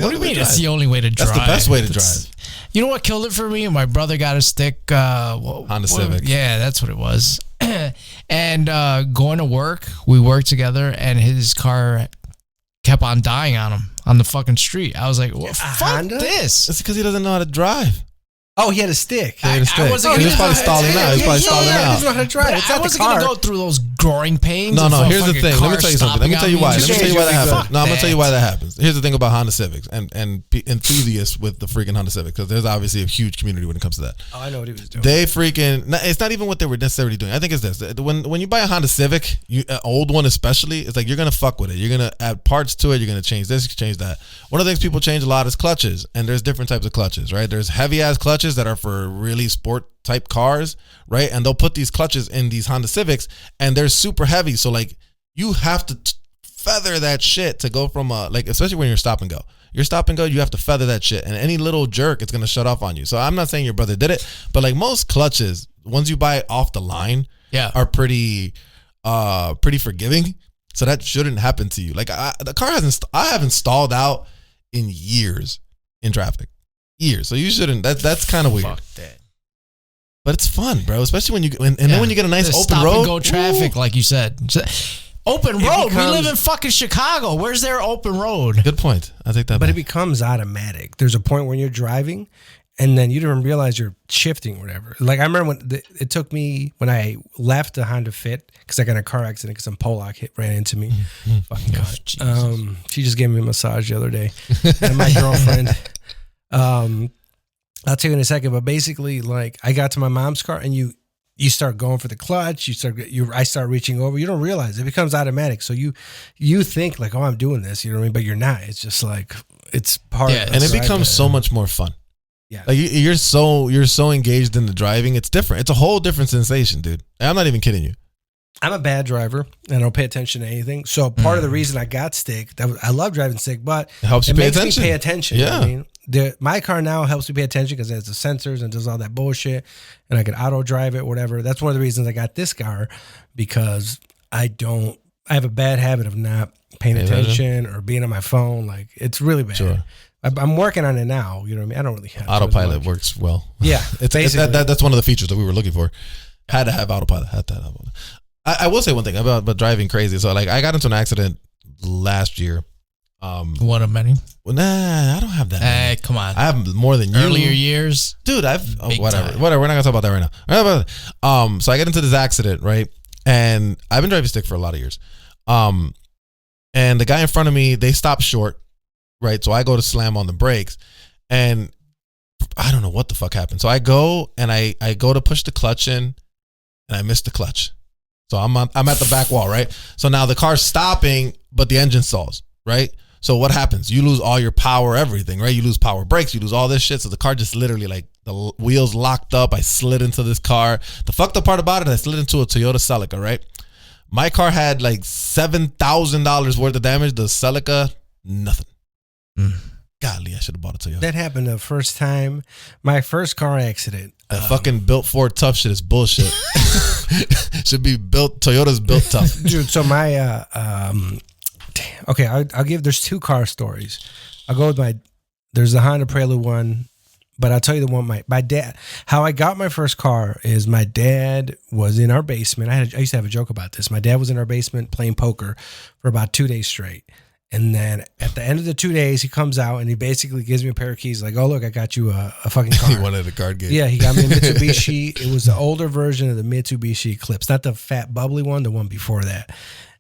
What do you mean? It's the only way to drive. That's the best way to drive. You know what killed it for me? My brother got a stick. Honda Civic. Yeah, that's what it was. And going to work, we worked together, and his car kept on dying on him on the fucking street. I was like, well, fuck Honda? this. It's because he doesn't know how to drive. Oh, he had a stick. He was probably stalling out. He was probably stalling He out. doesn't know how to drive. It's I not the wasn't car. gonna go through those growing pains. No, of a here's the fucking thing. Let me car tell you something. Let me tell you stopping why. on Let me tell you why that happens. No, I'm gonna tell you why that. that happens. Here's the thing about Honda Civics and enthusiasts with the freaking Honda Civic, because there's obviously a huge community when it comes to that. Oh, I know what he was doing. They freaking. It's not even what they were necessarily doing. I think it's this. When you buy a Honda Civic, an old one especially, it's like you're gonna fuck with it. You're gonna add parts to it. You're gonna change this, change that. One of the things people change a lot is clutches, and there's different types of clutches, right? There's heavy ass clutches. clutches that are for really sport type cars, right? And they'll put these clutches in these Honda Civics, and they're super heavy. So like you have to feather that shit to go from like, especially when you're stop and go. Your stop and go, you have to feather that shit, and any little jerk, it's gonna shut off on you. So I'm not saying your brother did it, but like most clutches, ones you buy off the line, are pretty forgiving. So that shouldn't happen to you. Like the car I haven't stalled out in years in traffic, years. So you shouldn't. That's kind of weird. Fuck that. But it's fun, bro. Especially when then when you get a nice open road, and go traffic, like you said. Open road. We live in fucking Chicago. Where's there open road? Good point. I think that. But it becomes automatic. There's a point when you're driving, and then you don't even realize you're shifting or whatever. Like I remember when it took me when I left the Honda Fit because I got in a car accident because some Pollock ran into me. Fucking God. She just gave me a massage the other day, and my girlfriend. I'll tell you in a second, but basically, like I got to my mom's car, and you start going for the clutch. I start reaching over. You don't realize it becomes automatic. So you think like, oh, I'm doing this. You know what I mean? But you're not. It's just like it's part. Yeah, and it becomes so much more fun. Yeah, like you're so engaged in the driving. It's different. It's a whole different sensation, dude. And I'm not even kidding you. I'm a bad driver and I don't pay attention to anything. So part of the reason I got stick, I love driving stick, but it helps you makes me pay attention. Yeah. I mean, my car now helps me pay attention because it has the sensors and does all that bullshit, and I can auto drive it, whatever. That's one of the reasons I got this car, because I have a bad habit of not paying attention or being on my phone. Like it's really bad. Sure. I'm working on it now. You know what I mean? I don't really have autopilot works well. Yeah, that's one of the features that we were looking for. Had to have autopilot. I will say one thing about driving crazy. So like I got into an accident last year. One of many. Well, nah, I don't have that. Hey, come on. I have more than you. Earlier years, dude. Whatever. We're not gonna talk about that right now. So I get into this accident, right? And I've been driving stick for a lot of years. And the guy in front of me, they stopped short, right? So I go to slam on the brakes, and I don't know what the fuck happened. So I go and I go to push the clutch in, and I miss the clutch. So I'm at the back wall, right? So now the car's stopping, but the engine stalls, right? So what happens? You lose all your power, everything, right? You lose power brakes, you lose all this shit. So the car just literally, like, the wheels locked up. I slid into this car. The fucked up part about it, I slid into a Toyota Celica, right? My car had like $7,000 worth of damage. The Celica, nothing. Golly, I should have bought a Toyota. That happened the first time. My first car accident. That fucking built Ford tough shit is bullshit. Should be built. Toyota's built tough, dude. So my okay, I'll give. There's two car stories. I'll go with there's the Honda Prelude one, but I'll tell you the one my dad. How I got my first car is my dad was in our basement. I used to have a joke about this. My dad was in our basement playing poker for about 2 days straight. And then at the end of the 2 days, he comes out and he basically gives me a pair of keys. Like, oh, look, I got you a fucking car. He wanted a card game. Yeah, he got me a Mitsubishi. It was the older version of the Mitsubishi Eclipse, not the fat, bubbly one, the one before that.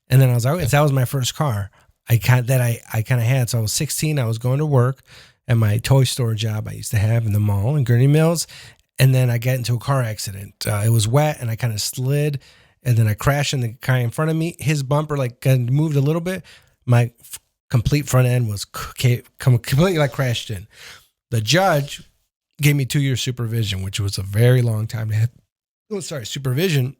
And then I was like, that was my first car I kind of had. So I was 16. I was going to work at my toy store job I used to have in the mall in Gurney Mills. And then I got into a car accident. It was wet and I kind of slid. And then I crashed in the guy in front of me. His bumper moved a little bit. My complete front end was completely crashed in. The judge gave me 2 years supervision, which was a very long time to have. Oh, sorry, supervision.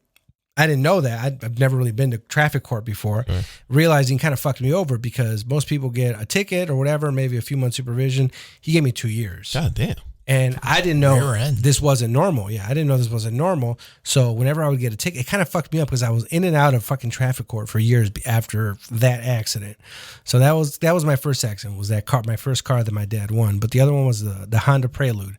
I didn't know that. I've never really been to traffic court before. Right. Realizing kind of fucked me over because most people get a ticket or whatever, maybe a few months supervision. He gave me 2 years. God damn. And I didn't know this wasn't normal. Yeah, I didn't know this wasn't normal. So whenever I would get a ticket, it kind of fucked me up because I was in and out of fucking traffic court for years after that accident. So that was my first accident. Was that car, my first car that my dad won? But the other one was the Honda Prelude.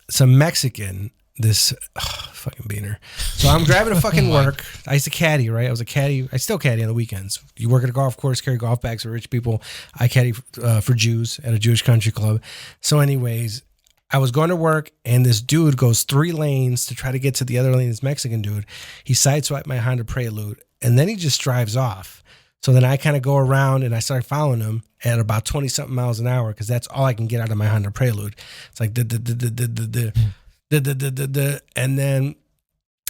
Some Mexican, this fucking beaner. So I'm driving to fucking work. I used to caddy, right? I was a caddy. I still caddy on the weekends. You work at a golf course, carry golf bags for rich people. I caddy for Jews at a Jewish country club. So anyways, I was going to work and this dude goes 3 lanes to try to get to the other lane. This Mexican dude, he sideswiped my Honda Prelude and then he just drives off. So then I kind of go around and I start following him at about 20 something miles an hour because that's all I can get out of my Honda Prelude. It's like and then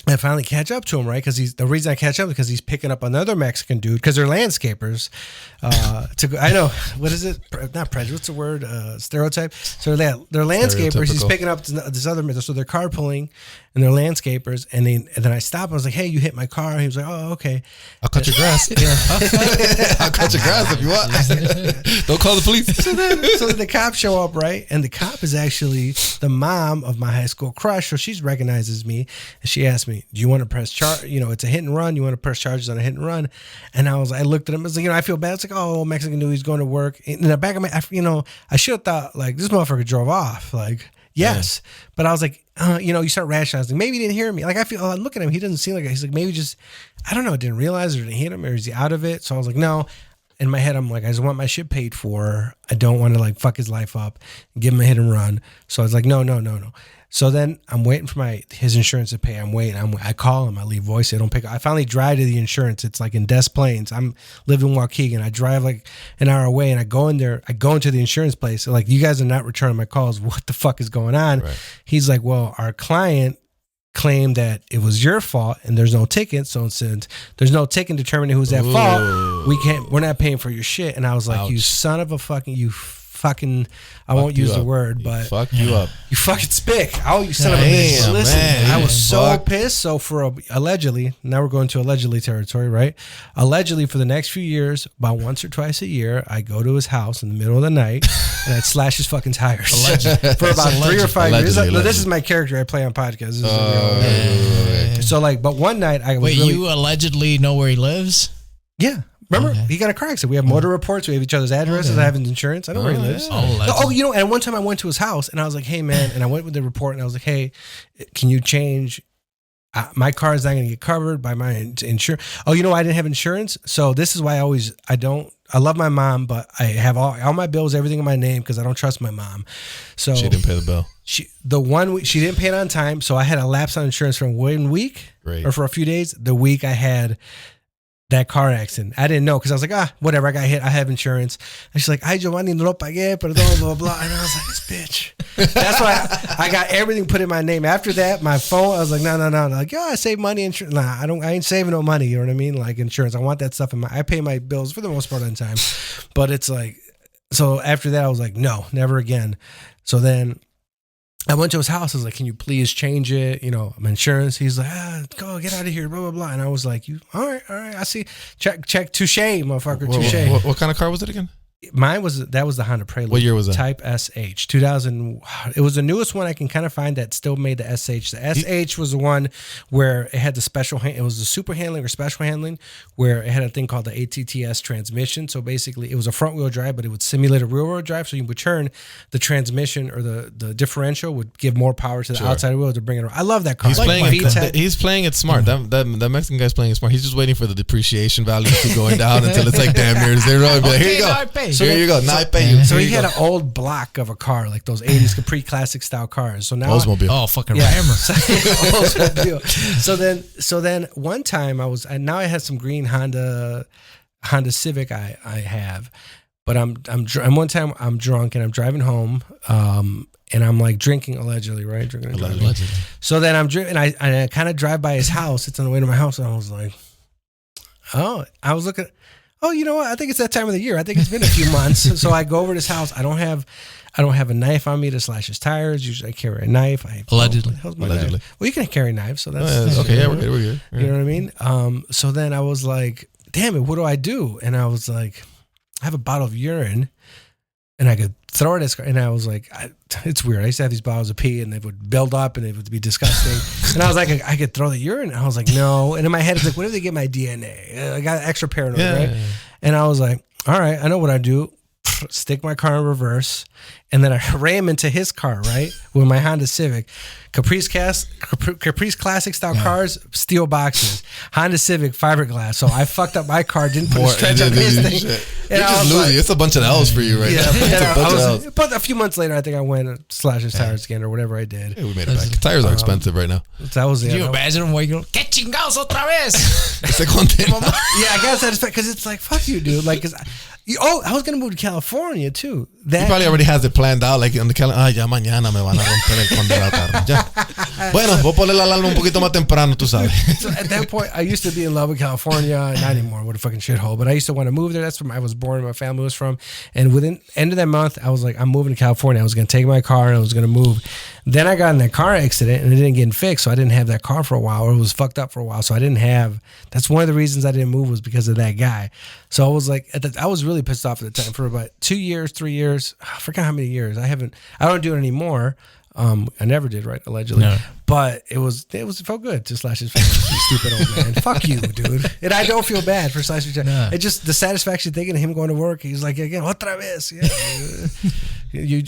I finally catch up to him, right? Because the reason I catch up is because he's picking up another Mexican dude because they're landscapers. I know, what is it? Not prejudice. What's the word? Stereotype. So they're landscapers. He's picking up this other. So they're carpooling, and they're landscapers. And then I stop. I was like, "Hey, you hit my car." He was like, "Oh, okay. I'll cut your grass. I'll cut your grass if you want. Don't call the police." So then the cops show up, right? And the cop is actually the mom of my high school crush. So she recognizes me, and she asked me, "Do you want to press charge? It's a hit and run. You want to press charges on a hit and run?" And I looked at him. I was like, I feel bad. It's like, oh, Mexican dude, he's going to work. In the back of my, I should have thought like this motherfucker drove off. Like, yes, but I was like, you start rationalizing. Maybe he didn't hear me. Like I look at him. He doesn't seem like he's like maybe just I don't know. Didn't realize or didn't hit him or is he out of it? So I was like, no. In my head, I'm like, I just want my shit paid for. I don't want to like fuck his life up and give him a hit and run. So I was like, no. So then I'm waiting for his insurance to pay. I'm waiting. I call him. I leave voice. They don't pick up. I finally drive to the insurance. It's like in Des Plaines. I'm living in Waukegan. I drive like an hour away and I go in there. I go into the insurance place. Like, you guys are not returning my calls. What the fuck is going on? Right. He's like, well, our client claimed that it was your fault and there's no ticket. So since there's no ticket determining who's at fault, we're not paying for your shit. And I was like, ouch. You son of a fucking, I won't use the word, but fuck you up. You fucking spick. Oh, you son of a bitch. Listen, man, I was so pissed. So allegedly, now we're going to allegedly territory, right? Allegedly, for the next few years, about once or twice a year, I go to his house in the middle of the night and I'd slash his fucking tires. For about 3 or 5 years. This is my character I play on podcasts. So but one night I was you allegedly know where he lives? Yeah. Remember, he got a car accident. We have motor reports. We have each other's addresses. I have his insurance. I know where he lives. And one time I went to his house and I was like, hey, man. And I went with the report and I was like, hey, can you change? My car is not going to get covered by my insurance. Oh, I didn't have insurance. So this is why I love my mom, but I have all my bills, everything in my name because I don't trust my mom. So she didn't pay the bill. She didn't pay it on time. So I had a lapse on insurance for 1 week or for a few days. The week I had that car accident. I didn't know because I was like, whatever, I got hit. I have insurance. And she's like, ay, Jhovany, no lo pagué, perdón, blah, blah. And I was like, this bitch. That's why I got everything put in my name. After that, my phone, I was like, no. Like, I save money. Insurance. Nah, I ain't saving no money. You know what I mean? Like insurance. I want that stuff I pay my bills for the most part on time. But it's like, so after that, I was like, no, never again. So then I went to his house. I was like, can you please change it? My insurance. He's like, go get out of here, blah, blah, blah. And I was like, all right. I see. Check, touche, motherfucker, touche. What kind of car was it again? Mine was the Honda Prelude. What year was that? Type SH, 2000. It was the newest one I can kind of find that still made the SH. The SH was the one where it had the special. It was the super handling or special handling where it had a thing called the ATTS transmission. So basically, it was a front wheel drive, but it would simulate a rear wheel drive. So you would turn the transmission or the differential would give more power to the outside wheel to bring it around. I love that car. He's playing it smart. That Mexican guy's playing it smart. He's just waiting for the depreciation value to keep going down until it's like damn near zero. Like, here you go. So here you go. Now I pay you. So he had an old block of a car, like those 80s Capri classic style cars. So now Oldsmobile. Fucking Rammer. Oldsmobile. So then one time now I had some green Honda Civic I have, but I'm one time I'm drunk and I'm driving home, and I'm like drinking allegedly, right? Allegedly. So then I'm drinking and I kind of drive by his house. It's on the way to my house, and I was like, I was looking. Oh, you know what? I think it's that time of the year. I think it's been a few months. So I go over to his house. I don't have a knife on me to slash his tires. Usually I carry a knife. Allegedly. Well, you can carry knives, so that's okay. Yeah, we're good. You know what I mean? So then I was like, damn it, what do I do? And I was like, I have a bottle of urine and I could throw it at his car. And I was like, it's weird. I used to have these bottles of pee and they would build up and it would be disgusting. And I was like, I could throw the urine. And I was like, no. And in my head, it's like, what if they get my DNA? I got extra paranoid, right? Yeah. And I was like, all right, I know what I do. Stick my car in reverse. And then I ram into his car, right? With my Honda Civic. Caprice Classic style cars, steel boxes. Honda Civic, fiberglass. So I fucked up my car, didn't put a stretch on his thing. You're just losing. It's a bunch of L's for you right now. But a few months later, I think I went and slashed his tires again or whatever I did. Yeah, we made it back. Tires are expensive right now. That was it. Can you imagine him waking up? Que chingados otra vez? Yeah, I guess that's because it's like, fuck you, dude. Like, I was going to move to California. California too. He probably already has it planned out, like on the calendar. Ya mañana me van a romper el condenado carro. Ya. Bueno, voy a poner la alarma un poquito más temprano, tú sabes. So at that point, I used to be in love with California. Not anymore. What a fucking shithole. But I used to want to move there. That's where I was born. My family was from. And within end of that month, I was like, I'm moving to California. I was going to take my car and I was going to move. Then I got in that car accident and it didn't get fixed. So I didn't have that car for a while, or it was fucked up for a while. So I didn't have, that's one of the reasons I didn't move, was because of that guy. So I was like, I was really pissed off at the time for about 2 years, 3 years. I forgot how many years. I don't do it anymore. I never did, right? Allegedly. No. But it felt good to slash his face. You stupid old man. Fuck you, dude. And I don't feel bad for slashing his face. No. It just, the satisfaction thinking of him going to work. He's like, again, otra vez. Yeah.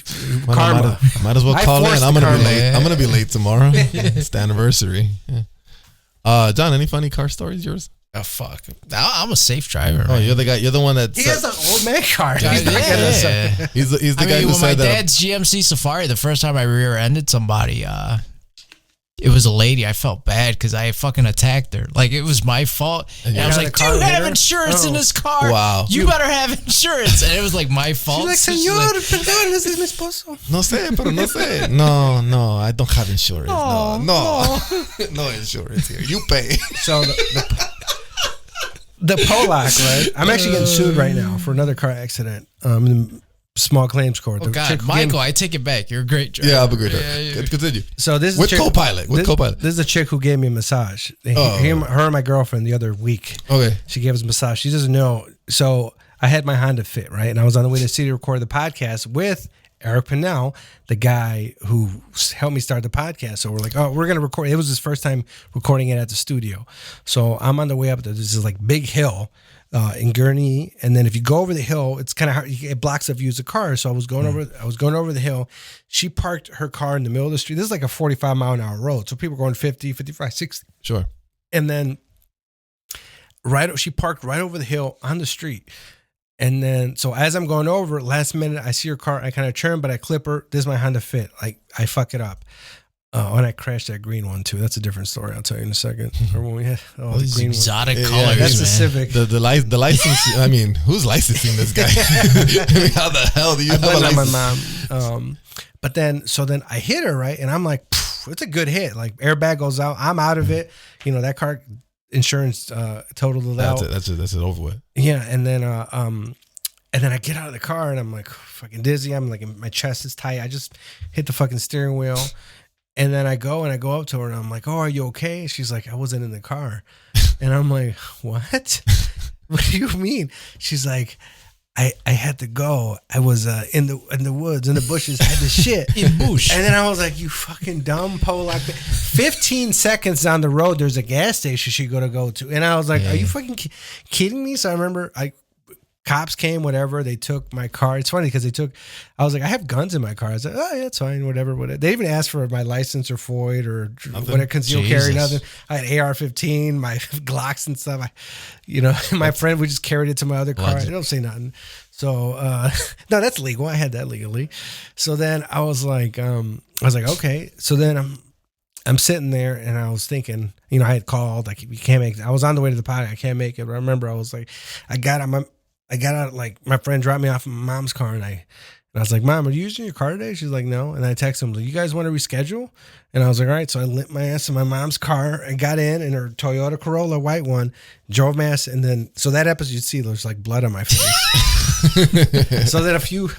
Karma. Might as well call in. I'm gonna be late. I'm gonna be late tomorrow. It's the anniversary. Yeah. John, any funny car stories yours? Oh fuck! I'm a safe driver. Oh, you're the guy. You're the one that. He has an old man car. He's the guy who said that. My dad's GMC Safari. The first time I rear-ended somebody, it was a lady. I felt bad because I fucking attacked her. Like it was my fault. And I was like, "Do you have insurance in this car? Wow, you better have insurance." And it was like my fault. She's like, "Señor, perdón, ese es mi esposo." No sé, pero no sé. No, I don't have insurance. No insurance here. You pay. So the Polak, right? I'm actually getting sued right now for another car accident. In the small claims court. Oh God, Michael, I take it back. You're a great driver. Yeah, I'm a great driver. Yeah. Continue. So this is with co-pilot. This is a chick who gave me a massage. Her and my girlfriend the other week. Okay. She gave us a massage. She doesn't know. So I had my Honda Fit, right? And I was on the way to city to record the podcast with Eric Pinnell, the guy who helped me start the podcast. So we're like, oh, we're going to record. It was his first time recording it at the studio. So I'm on the way up. This is like big hill in Gurney. And then if you go over the hill, it's kind of hard. It blocks the views of cars. So I was going over the hill. She parked her car in the middle of the street. This is like a 45 mile an hour road. So people are going 50, 55, 60. Sure. And then she parked right over the hill on the street. And then, so as I'm going over, last minute, I see her car. I kind of turn, but I clip her. This is my Honda Fit. Like, I fuck it up. And I crashed that green one, too. That's a different story. I'll tell you in a second. Or when we had the green exotic colors, that's man. a Civic. The license, I mean, who's licensing this guy? I mean, how the hell do you have a license? My mom. But then I hit her, right? And I'm like, it's a good hit. Like, airbag goes out. I'm out of it. You know, that car... Insurance totaled it out. That's it over with. Yeah, and then I get out of the car and I'm like fucking dizzy. I'm like, my chest is tight. I just hit the fucking steering wheel, and then I go up to her and I'm like, "Oh, are you okay?" She's like, "I wasn't in the car," and I'm like, "What? What do you mean?" She's like, I had to go. I was in the woods, in the bushes, had to shit. In bush. And then I was like, you fucking dumb Polak. 15 seconds down the road, there's a gas station she got to go to. And I was like, are you fucking kidding me? So I remember cops came, whatever. They took my car. It's funny because I was like, I have guns in my car. I was like, oh, yeah, it's fine, whatever. They even asked for my license or FOID or what a concealed carry, nothing. I had AR-15, my Glocks and stuff. My friend, we just carried it to my other car. I don't say nothing. So, no, that's legal. I had that legally. So then I was like, okay. So then I'm sitting there and I was thinking, I had called, like, we can't make it. I was on the way to the pod. I can't make it. But I remember I was like, I got out, like, my friend dropped me off in my mom's car, and I was like, Mom, are you using your car today? She's like, no. And I texted him, like, you guys want to reschedule? And I was like, all right. So I lit my ass in my mom's car and got in her Toyota Corolla, white one, drove my ass. And then, so that episode, you'd see there's like blood on my face. So then a few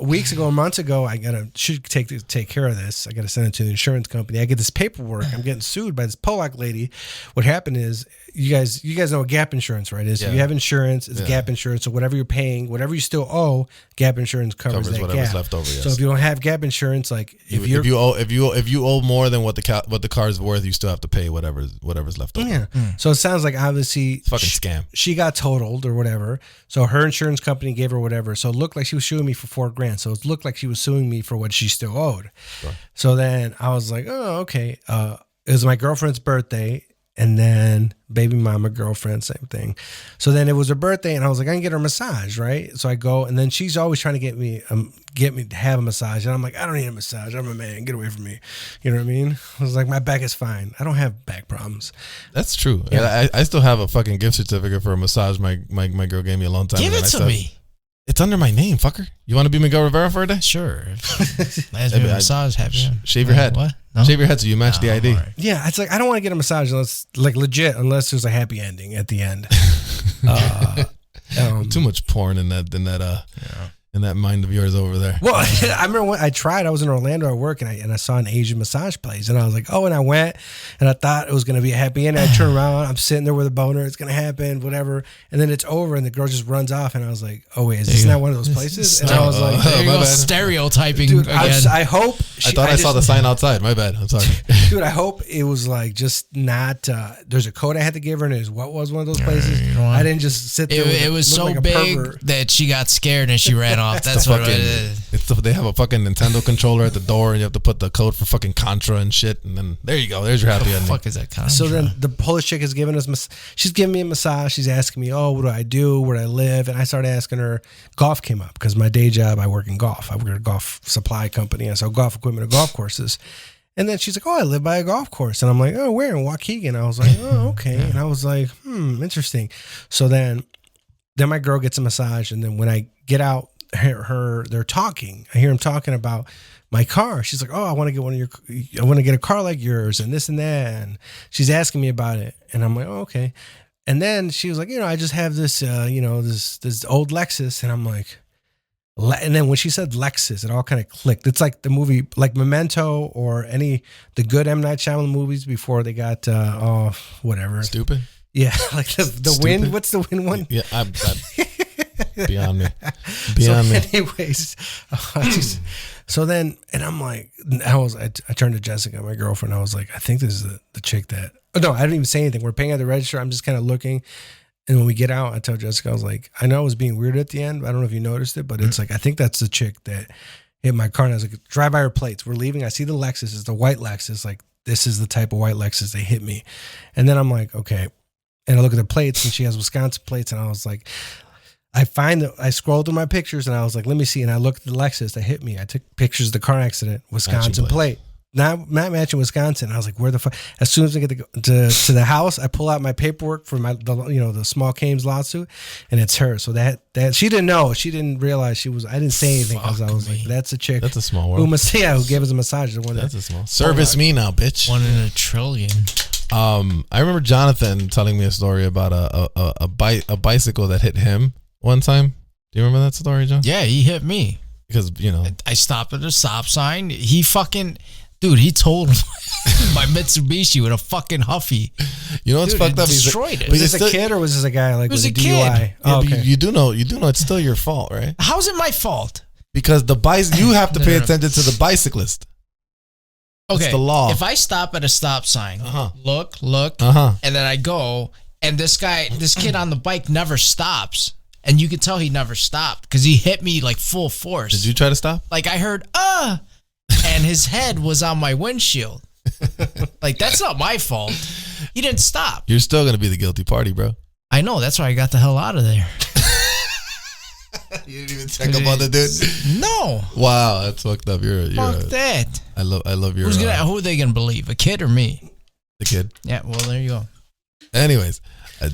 weeks ago, months ago, should take care of this. I got to send it to the insurance company. I get this paperwork. I'm getting sued by this Polak lady. What happened is, you guys know what gap insurance, right? Is if you have insurance, it's gap insurance. So whatever you're paying, whatever you still owe, gap insurance covers that whatever's gap. left over. Yes. So if you don't have gap insurance, like if you owe more than what the car is worth, you still have to pay whatever's left over. Yeah. So it sounds like obviously it's fucking scam. She got totaled or whatever. So her insurance company gave her whatever. So it looked like she was suing me for $4,000. So it looked like she was suing me for what she still owed. Sure. So then I was like, oh, okay. It was my girlfriend's birthday. And then baby mama, girlfriend, same thing. So then it was her birthday, and I was like, I can get her a massage, right? So I go, and then she's always trying to get me to have a massage, and I'm like, I don't need a massage. I'm a man. Get away from me. You know what I mean? I was like, my back is fine. I don't have back problems. That's true. Yeah. I still have a fucking gift certificate for a massage my girl gave me a long time ago. Give it to me. It's under my name, fucker. You want to be Miguel Rivera for a day? Sure. Last me a massage, happy. Shave your head. What? No? Shave your head so you match the ID. Right. Yeah, it's like I don't want to get a massage unless, like, legit, unless there's a happy ending at the end. Too much porn in that mind of yours over there. Well, I remember when I tried. I was in Orlando at work, and I saw an Asian massage place, and I was like, oh, and I went, and I thought it was going to be a happy ending. I turn around, I'm sitting there with a boner. It's going to happen, whatever. And then it's over, and the girl just runs off, and I was like, oh wait, is this not one of those places? And I was like, there you go, stereotyping dude, again. I hope. I thought I saw the sign outside. My bad. I'm sorry. Dude, I hope it was like just not. There's a code I had to give her, and it was one of those places. I didn't just sit there. It was so like big that she got scared and she ran off. That's what it is. They have a fucking Nintendo controller at the door, and you have to put the code for fucking Contra and shit, and then there you go. There's your happy ending. What the fuck is that Contra? So then the Polish chick is giving us. She's giving me a massage. She's asking me, oh, what do I do? Where do I live? And I started asking her. Golf came up because my day job, I work in golf. I work at a golf supply company. I sell golf equipment at golf courses. And then she's like, oh, I live by a golf course. And I'm like, oh, where? In Waukegan. I was like, oh, okay. And I was like, interesting. So then my girl gets a massage. And then when I get out, they're talking. I hear them talking about my car. She's like, oh, I want to get a car like yours and this and that. And she's asking me about it. And I'm like, oh, okay. And then she was like, I just have this, this old Lexus. And I'm like, and then when she said Lexus, it all kind of clicked. It's like the movie, like Memento or the good M. Night Shyamalan movies before they got, whatever. Stupid? Yeah, like the Wind. What's the Wind one? Yeah, I'm beyond me. Beyond me. Anyways, so then, and I'm like, I turned to Jessica, my girlfriend. I was like, I think this is the chick that. Oh, no, I didn't even say anything. We're paying at the register. I'm just kind of looking. And when we get out, I tell Jessica, I was like, I know I was being weird at the end. I don't know if you noticed it, but it's like, I think that's the chick that hit my car. And I was like, drive by her plates. We're leaving. I see the Lexus. It's the white Lexus. Like, this is the type of white Lexus. They hit me. And then I'm like, okay. And I look at the plates, and she has Wisconsin plates. And I was like, I scrolled through my pictures, and I was like, let me see. And I looked at the Lexus that hit me. I took pictures of the car accident, Wisconsin plate. Not matching Wisconsin. I was like, where the fuck? As soon as I get to the house, I pull out my paperwork for the small claims lawsuit, and it's her. So that she didn't know. She didn't realize she was. I didn't say anything because I was like, that's a chick. That's a small world. Who gave us a massage. That's a small. Service me now, bitch. 1 in a trillion. I remember Jonathan telling me a story about a bicycle that hit him one time. Do you remember that story, John? Yeah, he hit me because I stopped at a stop sign. He fucking. Dude, he told my Mitsubishi with a fucking Huffy. You know what's fucked up? Destroyed it. Was this a kid or was this a guy like with a DUI? Yeah, oh, okay. You do know it's still your fault, right? How's it my fault? Because you have to pay attention to the bicyclist. Okay, it's the law. If I stop at a stop sign, look, and then I go, and this kid on the bike never stops. And you can tell he never stopped because he hit me like full force. Did you try to stop? Like I heard, and his head was on my windshield. Like, that's not my fault. He didn't stop. You're still going to be the guilty party, bro. I know. That's why I got the hell out of there. You didn't even check up on the dude? No. Wow, that's fucked up. Fuck that. I love your... Who are they going to believe? A kid or me? The kid. Yeah, well, there you go. Anyways, I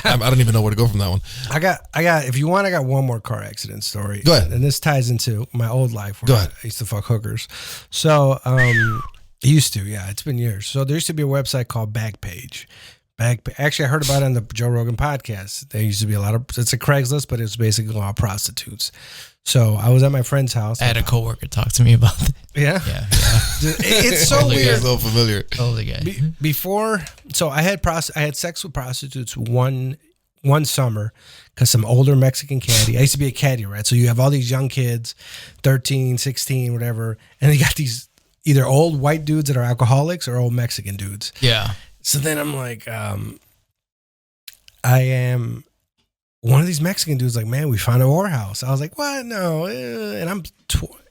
don't even know where to go from that one. I got. If you want, I got one more car accident story. Go ahead. And this ties into my old life where I used to fuck hookers. So, used to, yeah, it's been years. So there used to be a website called Backpage. Actually, I heard about it on the Joe Rogan podcast. There used to be it's a Craigslist, but it's basically all prostitutes. So I was at my friend's house. I had a coworker talk to me about it. Yeah? Yeah. It's so weird. It's so familiar. Older guy. Before, so I had sex with prostitutes one summer because some older Mexican caddy. I used to be a caddy, right? So you have all these young kids, 13, 16, whatever, and they got these either old white dudes that are alcoholics or old Mexican dudes. Yeah. So then I'm like, I am one of these Mexican dudes like, man, we found a whorehouse. I was like, what? No. And I'm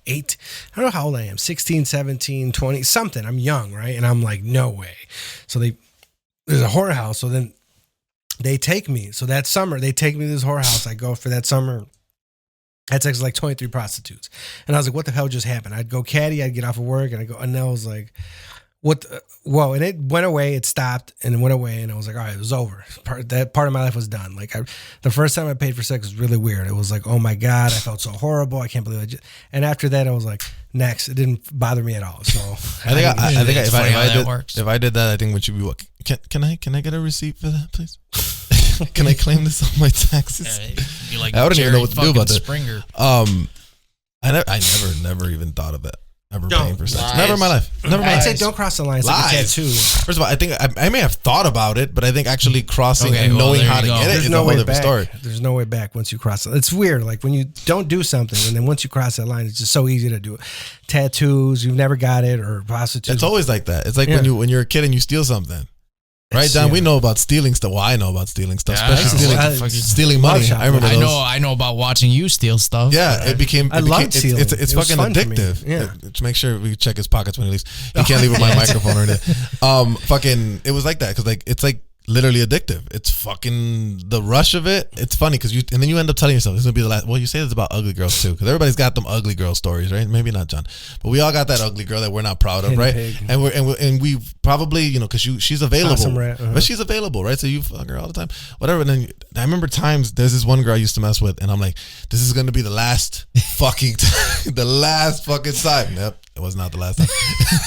8. I don't know how old I am. 16, 17, 20, something. I'm young, right? And I'm like, no way. So there's a whorehouse. So then they take me. So that summer, they take me to this whorehouse. I go for that summer. I had sex with like 23 prostitutes. And I was like, what the hell just happened? I'd go caddy. I'd get off of work and I was like, Well, and it went away. It stopped and it went away, and I was like, all right, it was over. That part of my life was done. Like the first time I paid for sex was really weird. It was like, oh my God, I felt so horrible. I can't believe it. And after that, I was like, next. It didn't bother me at all. So I think if I did that, I think what should be can I get a receipt for that, please? Can I claim this on my taxes? You like I wouldn't even know what to do about that. Springer. I never even thought of that. Ever paying for sex. Never in my life. Never in my I'd life. say don't cross the line. It's like a tattoo. First of all, I think I may have thought about it, but I think actually crossing and well, knowing how to go. get it There's is no a whole way different back. story. There's no way back once you cross it. It's weird. Like when you don't do something, and then once you cross that line, it's just so easy to do it. Tattoos, you've never got it, or prostitutes. It's always like that. It's like when you're a kid and you steal something. Right, John? Yeah. We know about stealing stuff. Well, I know about stealing stuff, Yeah, especially stealing money. shop. I remember those. I know about watching you steal stuff. Yeah, I loved stealing. It's It was fucking fun for me. addictive. Yeah. To make sure we check his pockets when he leaves. He can't leave with my microphone or anything. Fucking, it was like that because it's like literally addictive. It's fucking the rush of it. It's funny because and then you end up telling yourself it's gonna be the last. Well, you say it's about ugly girls too because everybody's got them ugly girl stories, right? Maybe not John, but we all got that ugly girl that we're not proud of, Hidden right? pig. And we probably because she's available, Awesome rat, but she's available, right? So you fuck her all the time, whatever. And then I remember times there's this one girl I used to mess with, and I'm like, this is gonna be the last fucking time, the last fucking time. Yep, it was not the last time.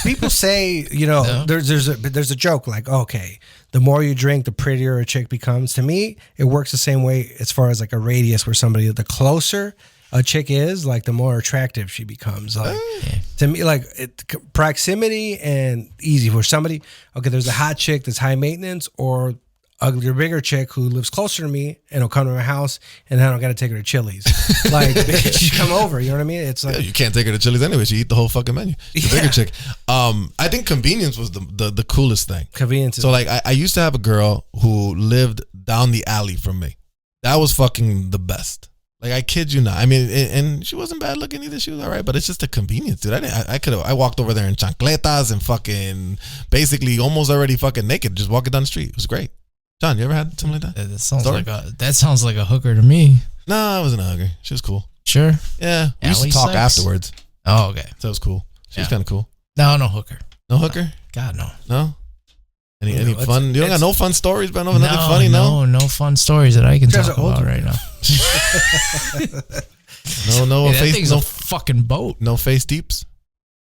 People say, there's a joke like, okay, the more you drink, the prettier a chick becomes. To me, it works the same way as far as like a radius where the closer a chick is, like the more attractive she becomes. Like to me, like proximity and easy for somebody. Okay, there's a hot chick that's high maintenance, or uglier, bigger chick who lives closer to me and will come to my house, and then I don't got to take her to Chili's. Like, she come over, you know what I mean? It's like you can't take her to Chili's anyway. She eat the whole fucking menu. The bigger chick. I think convenience was the coolest thing. Convenience. So like I used to have a girl who lived down the alley from me. That was fucking the best. Like I kid you not. I mean, and she wasn't bad looking either. She was all right, but it's just a convenience, dude. I walked over there in chancletas and fucking basically almost already fucking naked, just walking down the street. It was great. John, you ever had something like that? That sounds like a hooker to me. No, I wasn't a hugger. She was cool. Sure. Yeah. We used to talk afterwards. Oh, okay. So it was cool. She was kind of cool. No hooker. No hooker? God, no. No? Any fun? You don't got no fun stories, bro? Nothing funny, no? No fun stories that I can talk about right now. No that thing's a fucking boat. No face deeps?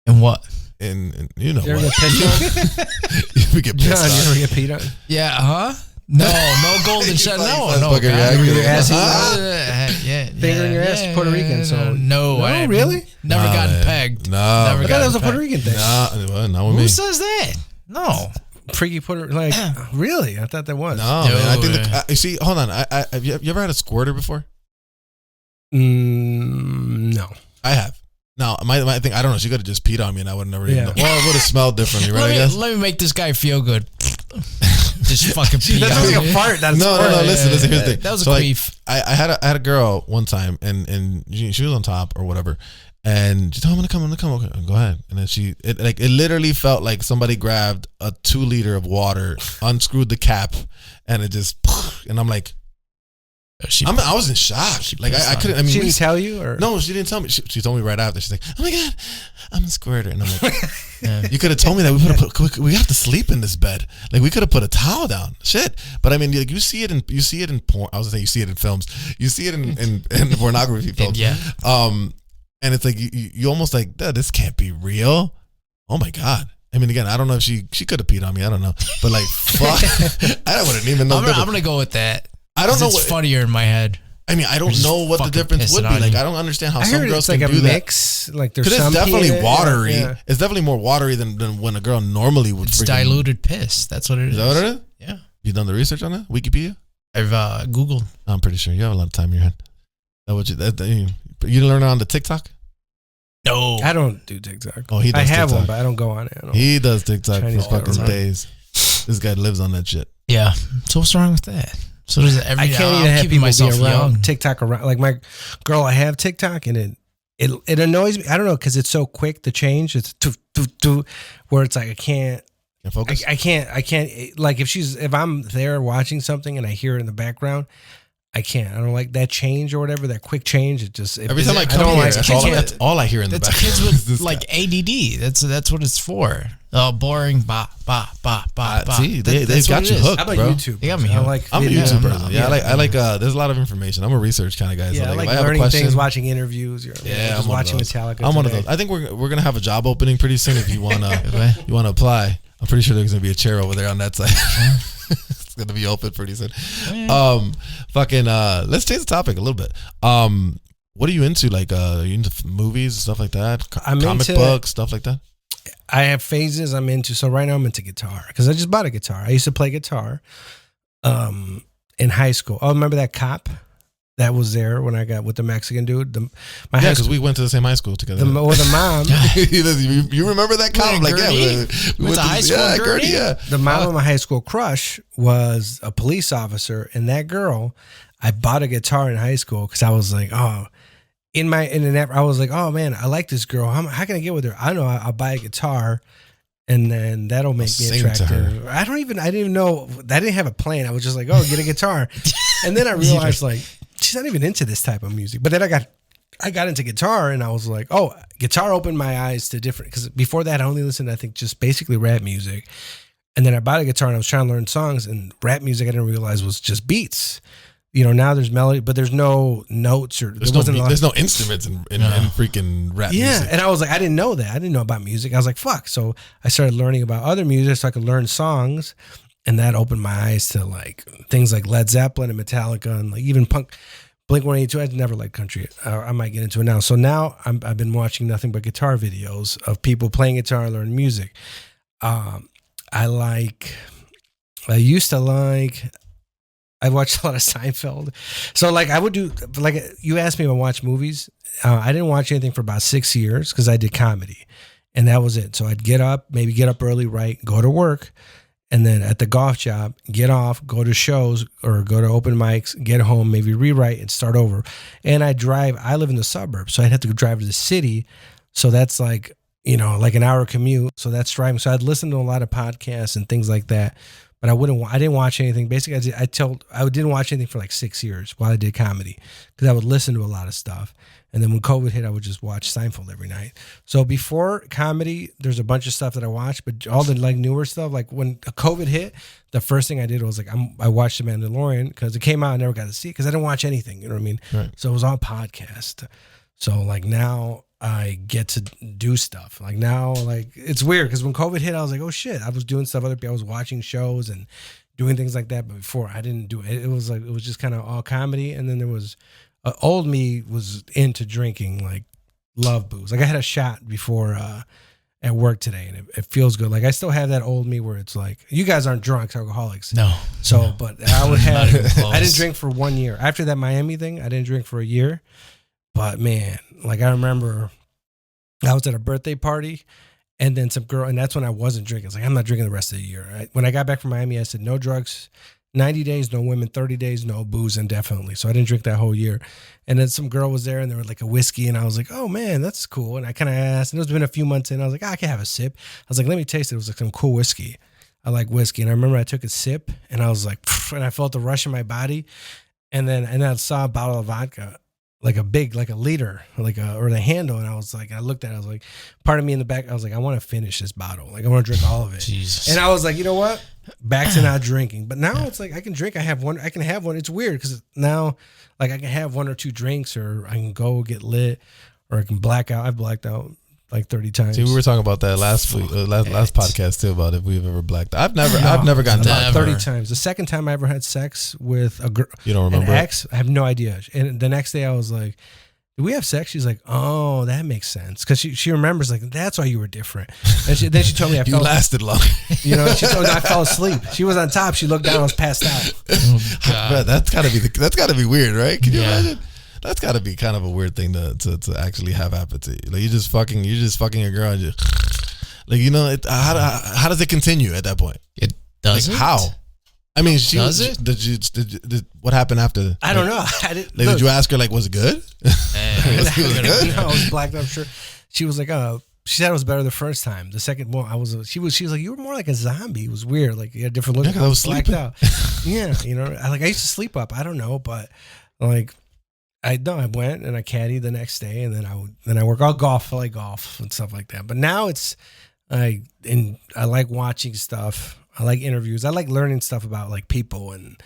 And what? And you know you ever what? get pissed on? We get pissed John, on. you ever get peed on? Yeah, huh? No golden shot. No. Fucking God. reaction. Your ass Yeah, finger in your ass, Puerto Rican. So no, I really? Never gotten pegged. No. Never I thought that was a Puerto Rican thing. Nah, not with me. Who says that? No. Freaky Puerto like really? I thought that was. No, man. I think you see. Hold on. Have you ever had a squirter before? No. I have. No, my thing. I don't know. She could have just peed on me, and I would never even know. Well, it would have smelled differently, right? I guess. Let me make this guy feel good. Just fucking pee That on sounds me. like a fart. That's No. Listen. Here's the thing. That was a so queef. I had a girl one time, and she was on top or whatever, and she told me, I'm gonna come. Okay, go ahead. And then it literally felt like somebody grabbed a 2 liter of water, unscrewed the cap, and it just, and I'm like, I was in shock. Like I couldn't. I mean, she didn't tell you, or no, she didn't tell me. She told me right after. She's like, "Oh my god, I'm a squirter," and I'm like, "You could have told me that we have to sleep in this bed. Like we could have put a towel down. Shit." But I mean, like, you see it in porn. I was gonna say you see it in films. You see it in pornography films. Yeah. And it's like you almost like, this can't be real. Oh my god. I mean, again, I don't know if she could have peed on me. I don't know, but like, fuck, I wouldn't even know. I'm gonna go with that. I don't know. It's funnier in my head. I mean, I don't know what the difference would be. Like, I don't understand how some girls can do that. Mix. Like there's Because some it's definitely watery. Yeah. It's definitely more watery than when a girl normally would. It's diluted piss. That's what it is. Is that what it is? Yeah. You done the research on that? Wikipedia? I've Googled. I'm pretty sure you have a lot of time in your head. That what you didn't learn it on the TikTok? No, I don't do TikTok. Oh, he does. I have TikTok. one, but I don't go on it. He does TikTok Chinese for fucking government. days. This guy lives on that shit. Yeah. So what's wrong with that? So does it every I can't even have keeping people myself be around young. TikTok around. Like my girl, I have TikTok, and it annoys me. I don't know, because it's so quick to change. It's where it's like I can't focus. I can't like if I'm there watching something and I hear it in the background, I can't. I don't like that change or whatever, that quick change. Every time I come here, that's all I hear in the background. Kids with like ADD. That's what it's for. Oh, boring. See, they got you hooked, How about bro? YouTube? They got me hooked. I'm a YouTube person. Yeah, I like. There's a lot of information. I'm a research kind of guy. Yeah, so I like if I have learning a question, things, watching interviews. I'm watching one of those. Metallica. I'm one of those. I think we're gonna have a job opening pretty soon. If you wanna apply, I'm pretty sure there's gonna be a chair over there on that side. It's gonna be open pretty soon. Let's change the topic a little bit. What are you into? Like, are you into movies, stuff like that? Comic books, stuff like that? I have phases I'm into. So right now I'm into guitar because I just bought a guitar. I used to play guitar in high school. Oh, remember that cop that was there when I got with the Mexican dude? Because we went to the same high school together. The mom. You remember that cop? Like, we went to high school. Yeah, Gertie, yeah. The mom of my high school crush was a police officer, and that girl, I bought a guitar in high school because I was like, oh. I was like, oh man, I like this girl. How can I get with her? I don't know. I'll buy a guitar, and then that'll make me attractive. I didn't even know. I didn't have a plan. I was just like, oh, get a guitar, and then I realized like she's not even into this type of music. But then I got into guitar, and I was like, oh, guitar opened my eyes to different. Because before that, I only listened to, I think, just basically rap music, and then I bought a guitar and I was trying to learn songs, and rap music I didn't realize was just beats. You know, now there's melody, but there's no notes or there's no instruments in freaking rap music. Yeah, and I was like, I didn't know that. I didn't know about music. I was like, fuck. So I started learning about other music so I could learn songs, and that opened my eyes to like things like Led Zeppelin and Metallica and like even punk. Blink-182. I never liked country. I might get into it now. So now I've been watching nothing but guitar videos of people playing guitar and learning music. I watched a lot of Seinfeld. So like I would do, like you asked me if I watch movies. I didn't watch anything for about 6 years because I did comedy and that was it. So I'd get up early, write, go to work. And then at the golf job, get off, go to shows or go to open mics, get home, maybe rewrite and start over. And I live in the suburbs. So I'd have to drive to the city. So that's like, like an hour commute. So that's driving. So I'd listen to a lot of podcasts and things like that. But I didn't watch anything. Basically, I didn't watch anything for like 6 years while I did comedy because I would listen to a lot of stuff. And then when COVID hit, I would just watch Seinfeld every night. So before comedy, there's a bunch of stuff that I watched, but all the like newer stuff, like when COVID hit, the first thing I did was like, I watched The Mandalorian because it came out. I never got to see it because I didn't watch anything. You know what I mean? Right. So it was all podcast. So like now I get to do stuff. Like now, like it's weird because when COVID hit, I was like, oh shit, I was doing stuff. I was watching shows and doing things like that. But before I didn't do it. It was just kind of all comedy. And then there was old me was into drinking, like love booze. Like I had a shot before at work today and it feels good. Like I still have that old me where it's like, you guys aren't drunks, alcoholics. No. So, but I would have, I didn't drink for 1 year. After that Miami thing, I didn't drink for a year. But man, like I remember I was at a birthday party and then some girl, and that's when I wasn't drinking. It's like, I'm not drinking the rest of the year. When I got back from Miami, I said, no drugs, 90 days, no women, 30 days, no booze indefinitely. So I didn't drink that whole year. And then some girl was there and there was like a whiskey and I was like, oh man, that's cool. And I kind of asked, and it's been a few months in, I was like, I can have a sip. I was like, let me taste it. It was like some cool whiskey. I like whiskey. And I remember I took a sip and I was like, and I felt the rush in my body. And then I saw a bottle of vodka, like a big, like a liter, or the handle. And I was like, I looked at it, I was like, part of me in the back, I was like, I want to finish this bottle. Like I want to drink all of it. Jesus. And I was like, you know what? Back to not drinking. But now it's like, I can drink. I can have one. It's weird because now like I can have 1 or 2 drinks or I can go get lit or I can black out. I've blacked out like 30 times. See, we were talking about that last week, last podcast too, about if we've ever blacked out. I've never gotten to 30 times. The second time I ever had sex with a girl, you don't remember? An ex, I have no idea. And the next day I was like, did we have sex? She's like, oh, that makes sense. Because she remembers like, that's why you were different. And then she told me you lasted long. She told me I fell asleep. She was on top. She looked down. I was passed out. Oh, God. Bro, that's gotta be weird, right? Can you imagine? That's got to be kind of a weird thing to actually have happen to you. Like you're just fucking a girl and just like, how does it continue at that point? It does. Like, how? I mean, does it? Did what happened after? I don't know. I didn't. Like, did you ask her like, was it good? No, I was blacked up. Sure. She was like, She said it was better the first time. The second one, she was like, you were more like a zombie. It was weird. Like you had different looks. I was blacked sleeping. out. Yeah, I used to sleep up. I don't know, but like I went and I caddied the next day, and then I work. I'll golf. I like golf and stuff like that. But now I like watching stuff. I like interviews. I like learning stuff about like people, and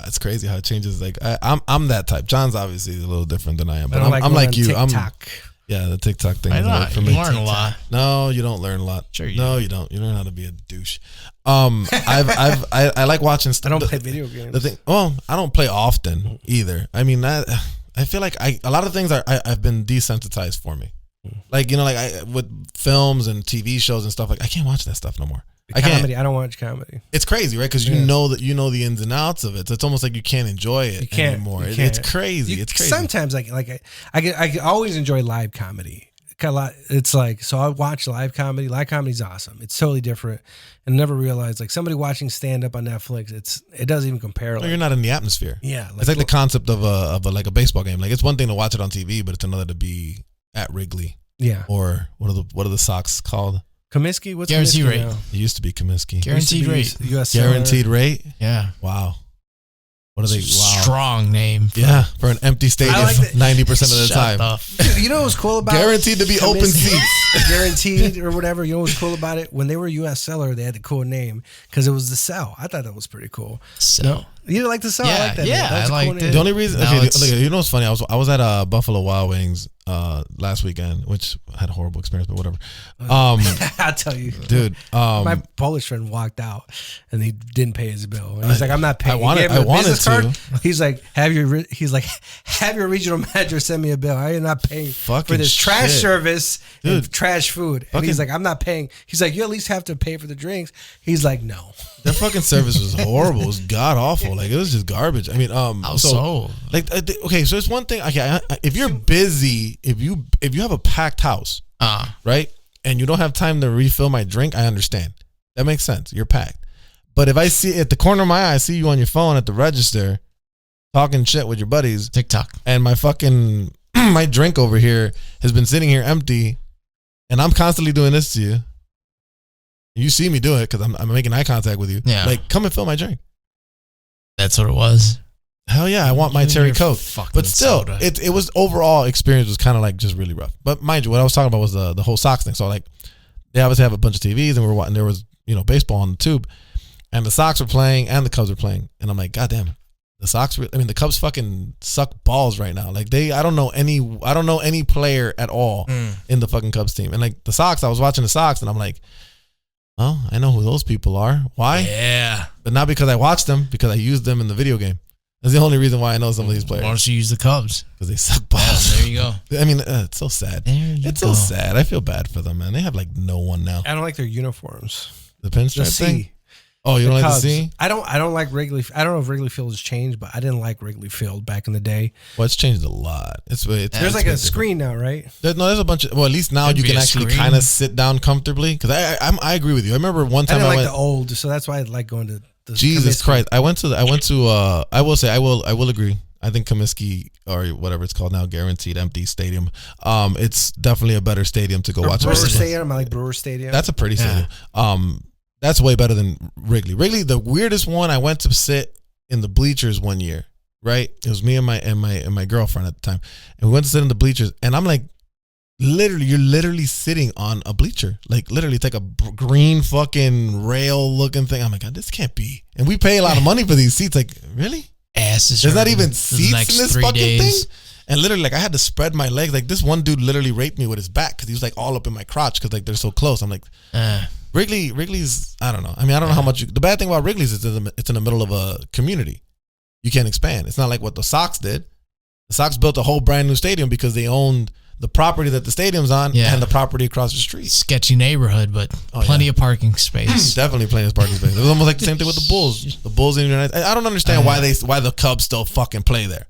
it's crazy how it changes. Like I'm that type. John's obviously a little different than I am, but I'm like you. TikTok. Yeah, the TikTok thing. Why not? You learn a lot. No, you don't learn a lot. Sure you do. You don't. You learn how to be a douche. I like watching stuff. I don't play video games. The thing. Well, I don't play often either. I mean, I feel like a lot of things I've been desensitized for me. Like with films and TV shows and stuff, like I can't watch that stuff no more. Comedy. I don't watch comedy. It's crazy, right? Because you know the ins and outs of it. So it's almost like you can't enjoy it anymore. It's crazy. It's crazy. Sometimes I always enjoy live comedy. It's like, so I watch live comedy. Live comedy's awesome. It's totally different. And I never realized, like, somebody watching stand up on Netflix, it doesn't even compare. You're not in the atmosphere. Yeah, it's like the concept of a baseball game. Like, it's one thing to watch it on TV, but it's another to be at Wrigley. Yeah. Or what are the Sox called? Comiskey? What's guaranteed Comiskey rate? now? It used to be Comiskey. Guaranteed rate. US Guaranteed rate? Yeah. Wow. What are they? Wow. Strong name. For an empty stadium, 90% of the time. You know what's cool about Guaranteed to be open seats. Guaranteed or whatever. You know what's cool about it? When they were US Cellar, they had the cool name because it was the Cell. I thought that was pretty cool. So you didn't like the Cell? Yeah, I like that. yeah, I liked it. The only reason, No, you know what's funny? I was at Buffalo Wild Wings last weekend, which I had a horrible experience, but whatever. I'll tell you, dude. My Polish friend walked out and he didn't pay his bill. And he's like, "I'm not paying." I wanted to. He's like, "Have your regional manager send me a bill. I am not paying for this trash service and trash food." And he's like, "I'm not paying." He's like, "You at least have to pay for the drinks." He's like, "No." Their fucking service was horrible. It was god awful. Like, it was just garbage. I mean, so it's one thing. Okay, if you're busy, if you have a packed house, right, and you don't have time to refill my drink, I understand. That makes sense. You're packed. But if I see at the corner of my eye, I see you on your phone at the register talking shit with your buddies, TikTok, and my fucking my drink over here has been sitting here empty, and I'm constantly doing this to you. You see me do it because I'm making eye contact with you. Yeah. Like, come and fill my drink. That's what it was. Hell yeah, I want my cherry Coke. But still, soda. it was overall experience was kind of like just really rough. But mind you, what I was talking about was the whole Sox thing. So like, they obviously have a bunch of TVs, and and there was baseball on the tube, and the Sox were playing and the Cubs were playing, and I'm like, God damn it, the Cubs fucking suck balls right now. Like I don't know any player at all in the fucking Cubs team, and like the Sox, I was watching the Sox, and I'm like, oh, I know who those people are. Why? Yeah. But not because I watched them, because I used them in the video game. That's the only reason why I know some of these players. Why don't you use the Cubs? Because they suck balls. Yeah, there you go. I mean, it's so sad. It's so sad. I feel bad for them, man. They have like no one now. I don't like their uniforms. The pinstripe thing? Oh, you don't like the C? I don't like Wrigley. I don't know if Wrigley Field has changed, but I didn't like Wrigley Field back in the day. Well, it's changed a lot. There's like a screen now, right? There's a bunch of. Well, at least now you can actually kind of sit down comfortably. Because I agree with you. I remember one time I didn't like the old, so that's why I like going to. Jesus Christ! I went to. I will say I will agree. I think Comiskey or whatever it's called now, guaranteed empty stadium. It's definitely a better stadium to go watch. Brewer Stadium. I like Brewer Stadium. That's a pretty stadium. That's way better than Wrigley. Wrigley, the weirdest one. I went to sit in the bleachers one year. Right, it was me and my girlfriend at the time, and we went to sit in the bleachers. And I'm like, you're literally sitting on a bleacher. Like literally, it's like a green fucking rail looking thing. I'm like, God, this can't be. And we pay a lot of money for these seats. Like, really? There's not even seats in this fucking thing. And literally, like, I had to spread my legs. Like, this one dude literally raped me with his back because he was like all up in my crotch because like they're so close. I'm like, Wrigley's. I don't know. I mean, I don't know how much. The bad thing about Wrigley's is it's in the middle of a community. You can't expand. It's not like what the Sox did. The Sox built a whole brand new stadium because they owned the property that the stadium's on and the property across the street. Sketchy neighborhood, but plenty of parking space. Definitely plenty of parking space. It was almost like the same thing with the Bulls. The Bulls in the United. I don't understand why the Cubs still fucking play there.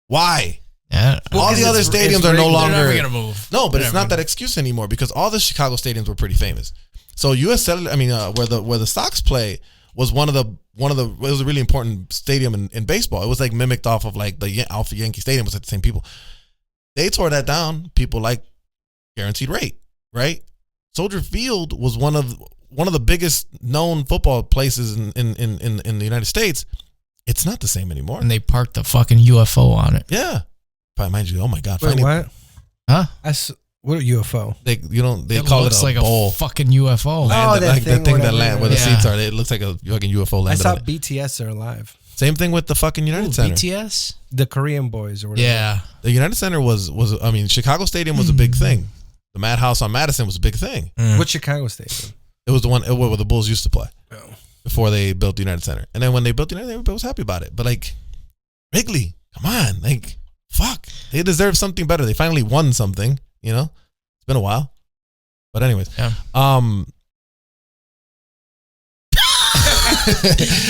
Why? Yeah. All the other stadiums are no longer. They're never gonna move. No, but it's not that excuse anymore because all the Chicago stadiums were pretty famous. So US Cellular, I mean, where the Sox play was one of the. It was a really important stadium in baseball. It was like mimicked off of like the Alpha Yankee Stadium. It was like the same people. They tore that down. People like guaranteed rate, right? Soldier Field was one of the biggest known football places in the United States. It's not the same anymore. And they parked the fucking UFO on it. Yeah. Probably mind you, oh my God. Wait, what? Huh? What a UFO? They call it a like bowl. a fucking UFO. That thing that land where the seats are. It looks like a fucking UFO landed. I saw on it. BTS there live. Same thing with the fucking United Center. BTS? The Korean boys or whatever. Yeah. The United Center was I mean, Chicago Stadium was a big thing. The Madhouse on Madison was a big thing. What Chicago Stadium? It was the one where the Bulls used to play Oh. before they built the United Center. And then when they built the United Center, everybody was happy about it. But like, Wrigley, come on, like, fuck. They deserve something better. They finally won something, you know? It's been a while. But anyways, Yeah.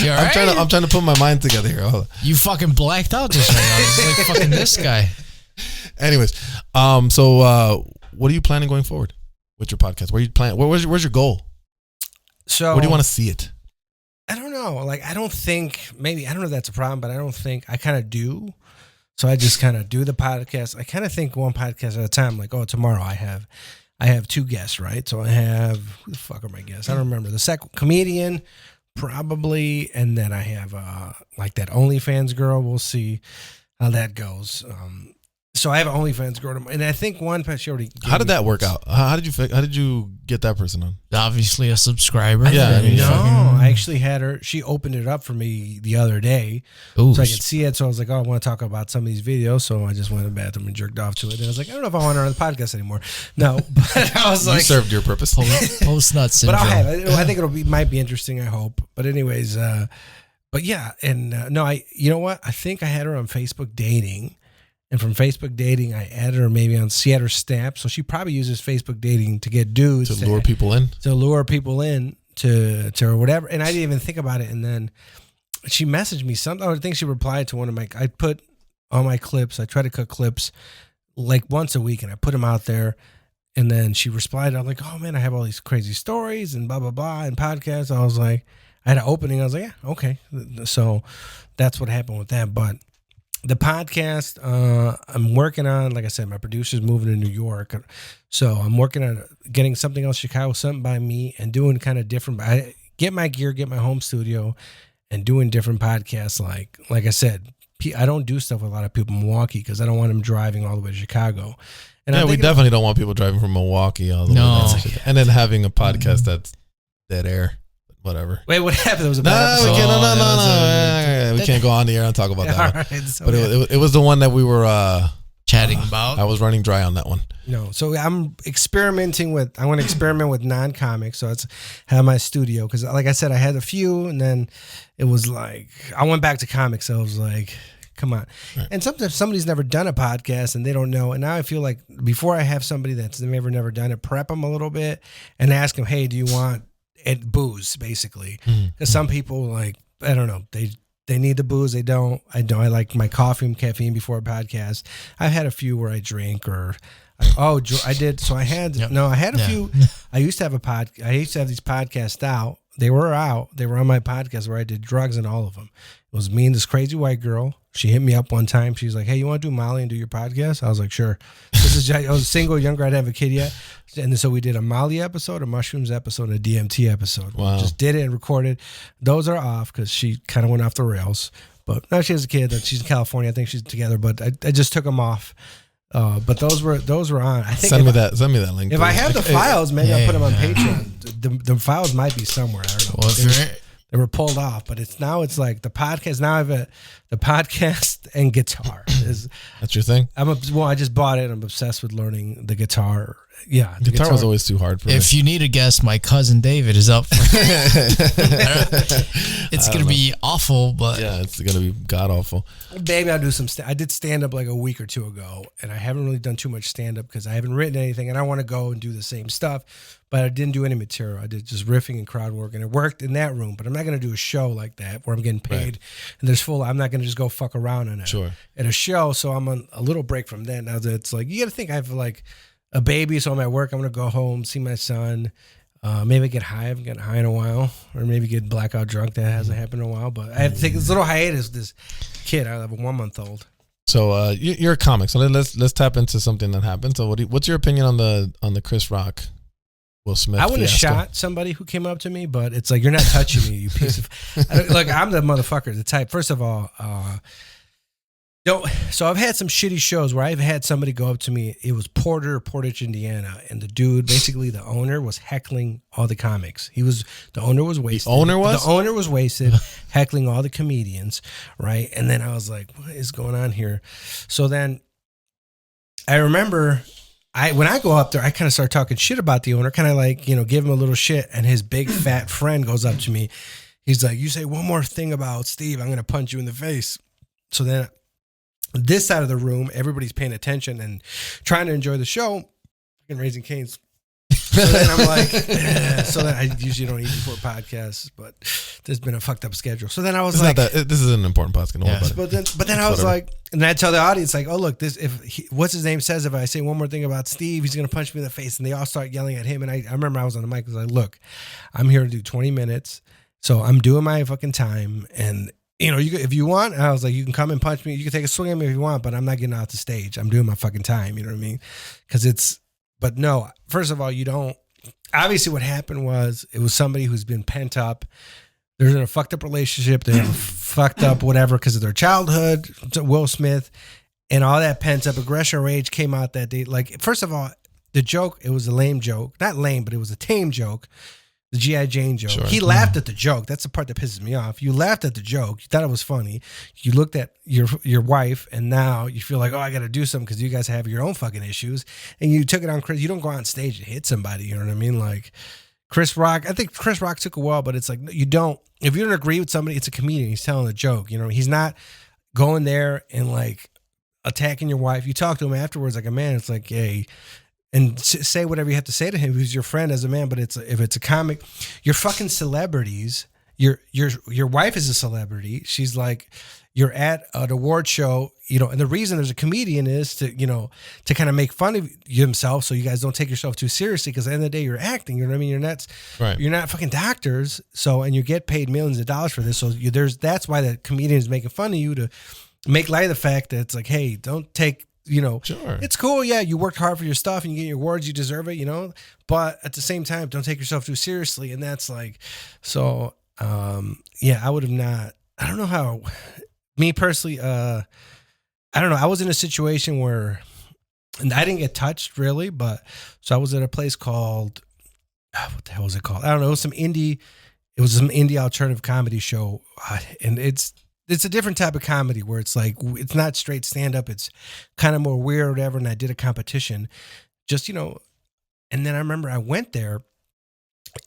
You all right? I'm trying to put my mind together here. Hold on. You fucking blacked out just right now. It's like fucking this guy. Anyways, so what are you planning going forward with your podcast? Where's your goal? So Where do you want to see it? I don't know. Like, I don't know if that's a problem, but I don't think I kind of do. So I just kind of do the podcast. I kind of think one podcast at a time. Like, oh, tomorrow I have 2 guests, right? So I have, who the fuck are my guests? I don't remember. The second comedian, probably, and then I have like that OnlyFans girl. We'll see how that goes. So I have an OnlyFans girl, and I think one she already. How did that work out? How did you get that person on? Obviously a subscriber. Yeah, I actually had her. She opened it up for me the other day, so I could see it. So I was like, "Oh, I want to talk about some of these videos." So I just went to the bathroom and jerked off to it. And I was like, "I don't know if I want her on the podcast anymore." No, but I was like, "You served your purpose." Post nut syndrome. But I'll have it. I think might be interesting. I hope. But anyways, but yeah, and no, you know what? I think I had her on Facebook Dating. And from Facebook Dating, I added her maybe on Seattle Snap. So she probably uses Facebook Dating to get dudes. To lure people in? To lure people in to whatever. And I didn't even think about it. And then she messaged me something. I think she replied to one of I put all my clips. I try to cut clips like once a week and I put them out there. And then she replied. I'm like, oh man, I have all these crazy stories and blah, blah, blah, and podcasts. I was like, I had an opening. I was like, yeah, okay. So that's what happened with that. But the podcast, I'm working on, like I said, my producer's moving to New York. So I'm working on getting something else, Chicago, something by me, and doing kind of different. I get my gear, get my home studio, and doing different podcasts. Like I said, I don't do stuff with a lot of people in Milwaukee because I don't want them driving all the way to Chicago. And yeah, we definitely don't want people driving from Milwaukee all the way down. And then having a podcast that's dead air. Whatever. Wait, what happened? There was a bad episode. We can't go on the air and talk about that. Right, so but it was the one that we were chatting about. I was running dry on that one. No, so I'm experimenting with. I want to experiment with non-comics. So it's have my studio because, like I said, I had a few, and then it was like I went back to comics. So I was like, come on. Right. And sometimes somebody's never done a podcast and they don't know. And now I feel like before I have somebody that's never done it, prep them a little bit and ask them, hey, do you want booze, basically? Because some people, like, I don't know, they need the booze. They don't. I like my coffee and caffeine before a podcast. I've had a few where I drink or I did. So I had a few. I used to have I used to have these podcasts out. They were on my podcast where I did drugs in all of them. It was me and this crazy white girl. She hit me up one time. She's like, hey, you want to do Molly and do your podcast? I was like, sure. I was single, younger. I didn't have a kid yet. And so we did a Molly episode, a mushrooms episode, and a DMT episode. Wow. Just did it and recorded. Those are off because she kind of went off the rails. But now she has a kid. She's in California. I think she's together. But I just took them off. But those were on. I think send me that link. If I have the files, maybe I'll put them on Patreon. The files might be somewhere. I don't know. Well, they were pulled off, but it's like the podcast. Now I've the podcast and guitar. That's your thing? I just bought it. I'm obsessed with learning the guitar. Yeah. The guitar was always too hard for me. If you need a guest, my cousin David is up for It's going to be awful, but. Yeah, it's going to be god awful. Maybe I'll do some I did stand up like a week or two ago, and I haven't really done too much stand up because I haven't written anything, and I want to go and do the same stuff, but I didn't do any material. I did just riffing and crowd work, and it worked in that room, but I'm not going to do a show like that where I'm getting paid and I'm not going to just go fuck around at a show. So I'm on a little break from that. Now that it's like, you got to think I have like a baby, so I'm at work. I'm going to go home, see my son, maybe get high. I haven't gotten high in a while, or maybe get blackout drunk. That hasn't happened in a while, but I have to take this little hiatus with this kid. I have a 1-month-old. So you're a comic. So let's tap into something that happened. So what's your opinion on the Chris Rock Will Smith. I wouldn't have fiasco. shot somebody who came up to me, but it's like, you're not touching me, you piece of. Look, I'm the motherfucker, the type. First of all, so I've had some shitty shows where I've had somebody go up to me. It was Portage, Indiana, and the dude, basically the owner, was heckling all the comics. The owner was wasted. The owner was wasted, heckling all the comedians, right? And then I was like, what is going on here? So then I remember when I go up there, I kind of start talking shit about the owner, kind of like, give him a little shit. And his big fat friend goes up to me. He's like, you say one more thing about Steve, I'm going to punch you in the face. So then this side of the room, everybody's paying attention and trying to enjoy the show. Fucking Raising Cane's. So then I'm like, so then I usually don't eat before podcasts, but there's been a fucked up schedule. So then I was like, this is an important podcast. Don't worry about it. But then I was like, and I tell the audience like, oh look, what's his name says if I say one more thing about Steve, he's gonna punch me in the face, and they all start yelling at him. And I remember I was on the mic. I was like, look, I'm here to do 20 minutes, so I'm doing my fucking time, and if you want, I was like, you can come and punch me. You can take a swing at me if you want, but I'm not getting off the stage. I'm doing my fucking time. You know what I mean? But no, first of all, you don't. Obviously, what happened was it was somebody who's been pent up. They're in a fucked up relationship. They're fucked up whatever because of their childhood, Will Smith, and all that pent up aggression, rage came out that day. Like, first of all, the joke, it was a lame joke. Not lame, but it was a tame joke. The G.I. Jane joke. Sure. He laughed at the joke. That's the part that pisses me off. You laughed at the joke. You thought it was funny. You looked at your wife, and now you feel like, oh, I got to do something because you guys have your own fucking issues. And you took it on Chris. You don't go on stage and hit somebody. You know what I mean? Like Chris Rock. I think Chris Rock took a while, but it's like, you don't. If you don't agree with somebody, it's a comedian. He's telling a joke. He's not going there and like attacking your wife. You talk to him afterwards like a man. It's like, hey. And say whatever you have to say to him. He's your friend as a man, but if it's a comic, you're fucking celebrities. Your wife is a celebrity. She's like, you're at an award show, and the reason there's a comedian is to kind of make fun of himself, so you guys don't take yourself too seriously. Because at the end of the day, you're acting. You know what I mean? You're not fucking doctors. So, and you get paid millions of dollars for this. So that's why the comedian is making fun of you, to make light of the fact that it's like, hey, don't take. Sure. It's cool. Yeah, you worked hard for your stuff and you get your awards, you deserve it, but at the same time, don't take yourself too seriously. And that's like, so, I would have not, I don't know how, me personally, I don't know. I was in a situation where, and I didn't get touched really, but so I was at a place called, what the hell was it called? I don't know. It was some indie alternative comedy show. And it's a different type of comedy where it's like, it's not straight stand up. It's kind of more weird or whatever. And I did a competition just, and then I remember I went there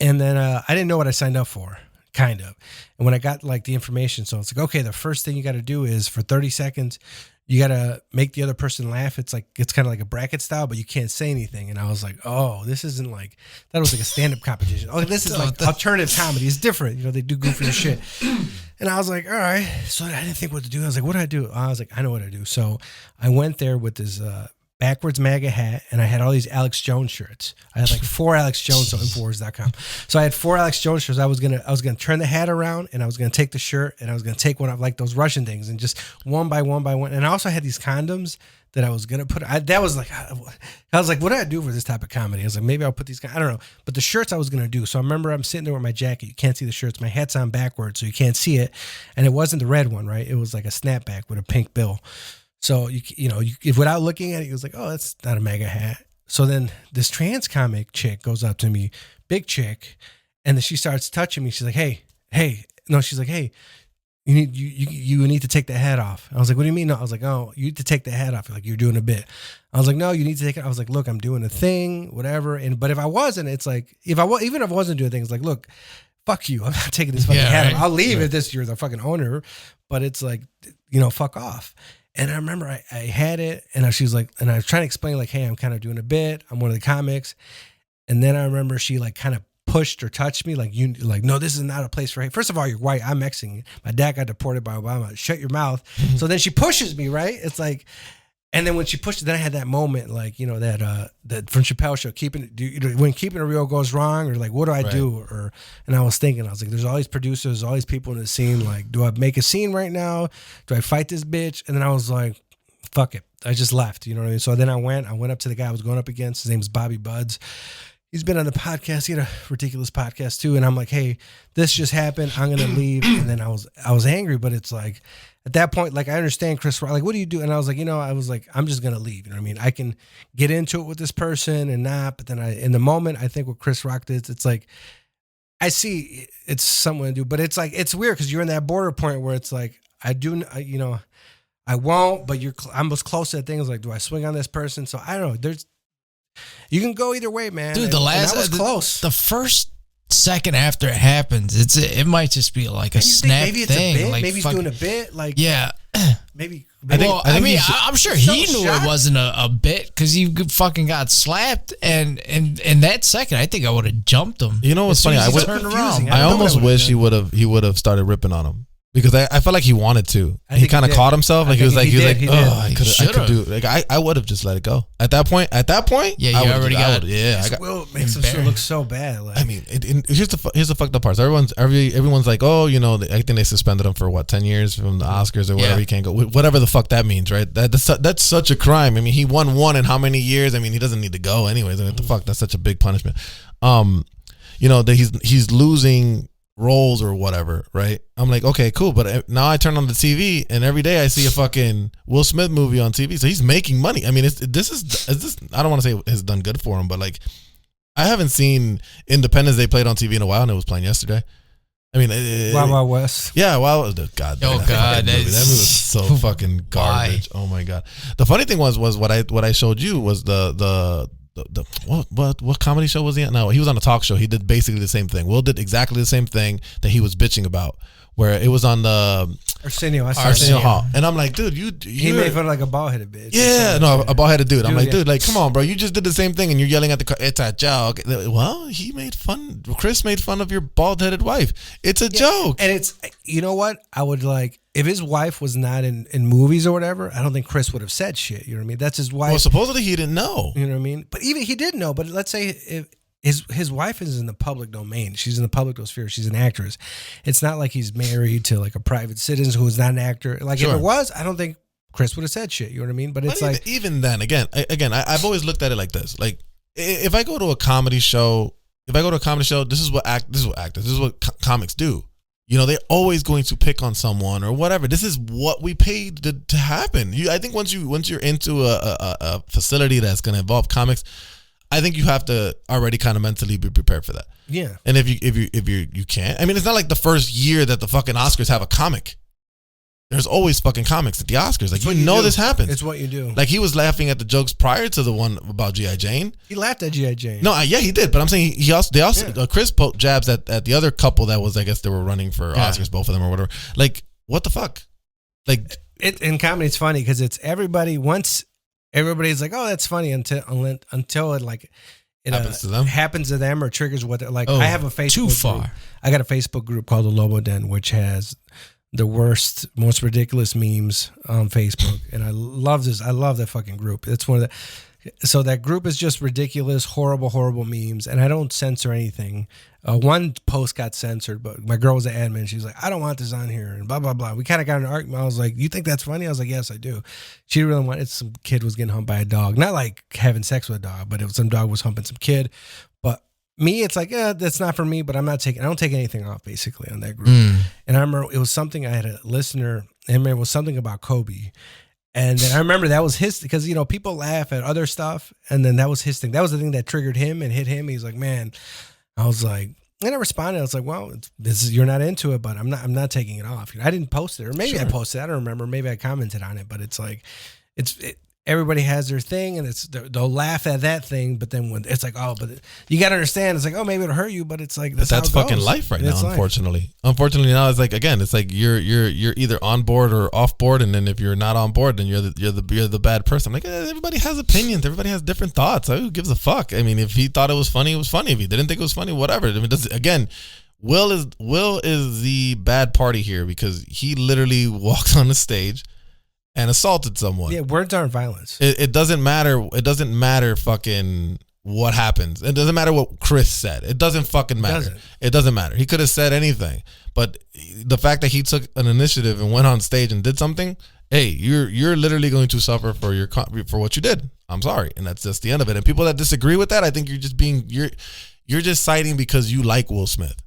and then I didn't know what I signed up for, kind of. And when I got like the information, so it's like, okay, the first thing you got to do is for 30 seconds, you got to make the other person laugh. It's kind of like a bracket style, but you can't say anything. And I was like, oh, this isn't like, that was like a stand-up competition. Oh, this is like alternative comedy. It's different. They do goofy shit. And I was like, all right. So I didn't think what to do. I was like, what do I do? I was like, I know what to do. So I went there with this backwards MAGA hat, and I had all these Alex Jones shirts. I had like 4 Alex Jones on Infowars.com. So I had 4 Alex Jones shirts. I was gonna turn the hat around, and I was gonna take the shirt, and I was gonna take one of like those Russian things, and just one by one. And I also had these condoms that I was gonna put. I was like, what do I do for this type of comedy? I was like, maybe I'll put these. I don't know. But the shirts I was gonna do. So I remember I'm sitting there with my jacket. You can't see the shirts. My hat's on backwards, so you can't see it. And it wasn't the red one, right? It was like a snapback with a pink bill. So if without looking at it, he was like, "Oh, that's not a MAGA hat." So then this trans comic chick goes up to me, big chick, and then she starts touching me. She's like, "Hey." No, she's like, "Hey, you need to take the hat off." I was like, "What do you mean?" No, I was like, "Oh, you need to take the hat off. Like you're doing a bit." I was like, "No, you need to take it." I was like, "Look, I'm doing a thing, whatever." But if I wasn't, it's like even if I wasn't doing things, like, "Look, fuck you. I'm not taking this fucking hat off. I'll leave if you're the fucking owner." But it's like, fuck off. And I remember I had it, and she was like, and I was trying to explain like, hey, I'm kind of doing a bit. I'm one of the comics. And then I remember she like kind of pushed or touched me like, no, this is not a place for hate. First of all, you're white. I'm Mexican. My dad got deported by Obama. Shut your mouth. So then she pushes me, right? It's like, and then when she pushed it, then I had that moment, like, that from Chappelle show, when keeping it real goes wrong, or like, what do I do? And I was thinking, I was like, there's all these producers, all these people in the scene. Like, do I make a scene right now? Do I fight this bitch? And then I was like, fuck it. I just left, you know what I mean? So then I went up to the guy I was going up against. His name's Bobby Buds. he's been on the podcast. He had a ridiculous podcast too. And I'm like, hey, this just happened. I'm gonna leave. And then I was angry, but it's like at that point, like I understand Chris Rock. Like, what do you do? And I was like, I'm just gonna leave. You know what I mean? I can get into it with this person and not, but then in the moment, I think what Chris Rock did, it's like I see it's someone to do, but it's like it's weird because you're in that border point where it's like I won't, but I'm as close to that thing. It's like, do I swing on this person? So I don't know. You can go either way, man. Dude, that was close. The first second after it happens, it might just be like a snap maybe it's thing. A bit. Like maybe he's doing a bit. Like yeah. Maybe. I'm sure he knew it wasn't a bit because he fucking got slapped, and in that second, I think I would have jumped him. You know what's funny? I would turned around. I almost wish he would have started ripping on him. Because I felt like he wanted to. He kind of caught himself. Like he was like, I could do. Like I would have just let it go. At that point. Yeah, you already got. Will makes him sure look so bad. Like, I mean, here's the fucked up parts. Everyone's like, oh, I think they suspended him for 10 years from the Oscars or whatever. Yeah. He can't go. Whatever the fuck that means, right? That's such a crime. I mean, he won one in how many years? I mean, he doesn't need to go anyways. I mean, what the fuck? That's such a big punishment. That he's losing roles or whatever, right? I'm like, okay, cool, but now I turn on the TV and every day I see a fucking Will Smith movie on TV, so he's making money. I mean, this is I don't want to say it's done good for him, but like I haven't seen Independence Day played on TV in a while, and it was playing yesterday. I mean, Wild Wild West. Yeah, God. That movie was so fucking garbage. Oh my god. The funny thing was what I showed you was what comedy show was he on? No, he was on a talk show. He did basically the same thing. Will did exactly the same thing that he was bitching about, where it was on the Arsenio Hall. And I'm like, dude, he made fun of like a bald-headed bitch. Yeah, no, a bald-headed dude. I'm like, dude, like, come on, bro, you just did the same thing, and you're yelling at the car. It's a joke. Well, Chris made fun of your bald-headed wife. It's a joke. And it's, you know what? I would like, if his wife was not in movies or whatever, I don't think Chris would have said shit. You know what I mean? That's his wife. Well, supposedly he didn't know. You know what I mean? But even he did know. But let's say if his wife is in the public domain, she's in the public sphere, she's an actress. It's not like he's married to like a private citizen who is not an actor. Like if it was, I don't think Chris would have said shit. You know what I mean? But it's like even then, again, I've always looked at it like this. Like if I go to a comedy show, this is what comics do. They're always going to pick on someone or whatever. This is what we paid to happen. I think once you're into a facility that's going to involve comics, I think you have to already kind of mentally be prepared for that. Yeah. And if you can't, I mean, it's not like the first year that the fucking Oscars have a comic. There's always fucking comics at the Oscars. Like, this happens. It's what you do. Like, he was laughing at the jokes prior to the one about G.I. Jane. He laughed at G.I. Jane. No, yeah, he did. But I'm saying Chris poked jabs at the other couple that was, I guess they were running for Oscars, both of them or whatever. Like, what the fuck? Like, in comedy, it's funny because it's everybody. Once everybody's like, oh, that's funny until it like happens to them or triggers what they're like. I have a Facebook too far. Group. I got a Facebook group called the Lobo Den, which has the worst, most ridiculous memes on Facebook, and I love this. I love that fucking group. It's one of the. So that group is just ridiculous, horrible memes, and I don't censor anything. One post got censored, but my girl was an admin. She's like, I don't want this on here, and blah blah blah. We kind of got in an argument. I was like, you think that's funny? I was like, yes, I do. She really wanted some kid was getting humped by a dog, not like having sex with a dog, but some dog was humping some kid. But me, it's like, that's not for me. But I don't take anything off basically on that group. And I remember it was something I had a listener, and it was something about Kobe. And then I remember that was his, because, people laugh at other stuff. And then that was his thing. That was the thing that triggered him and hit him. He's like, man, I was like, and I responded. I was like, well, you're not into it, but I'm not taking it off. I didn't post it, or maybe I posted it. I don't remember. Maybe I commented on it, but it's like, everybody has their thing, and they'll laugh at that thing, but then when it's like, oh, but you got to understand, it's like, oh, maybe it'll hurt you, but it's like that's fucking life right now. Unfortunately, now it's like, again, it's like you're either on board or off board, and then if you're not on board, then you're the bad person. I'm like, everybody has opinions, everybody has different thoughts. Who gives a fuck? I mean, if he thought it was funny, it was funny. If he didn't think it was funny, whatever. I mean, again. Will is the bad party here because he literally walked on the stage and assaulted someone. Yeah, words aren't violence. It doesn't matter. It doesn't matter fucking what happens. It doesn't matter what Chris said. It doesn't fucking matter. It doesn't matter. He could have said anything. But the fact that he took an initiative and went on stage and did something, hey, you're literally going to suffer for what you did. I'm sorry, and that's just the end of it. And people that disagree with that, I think you're just citing because you like Will Smith.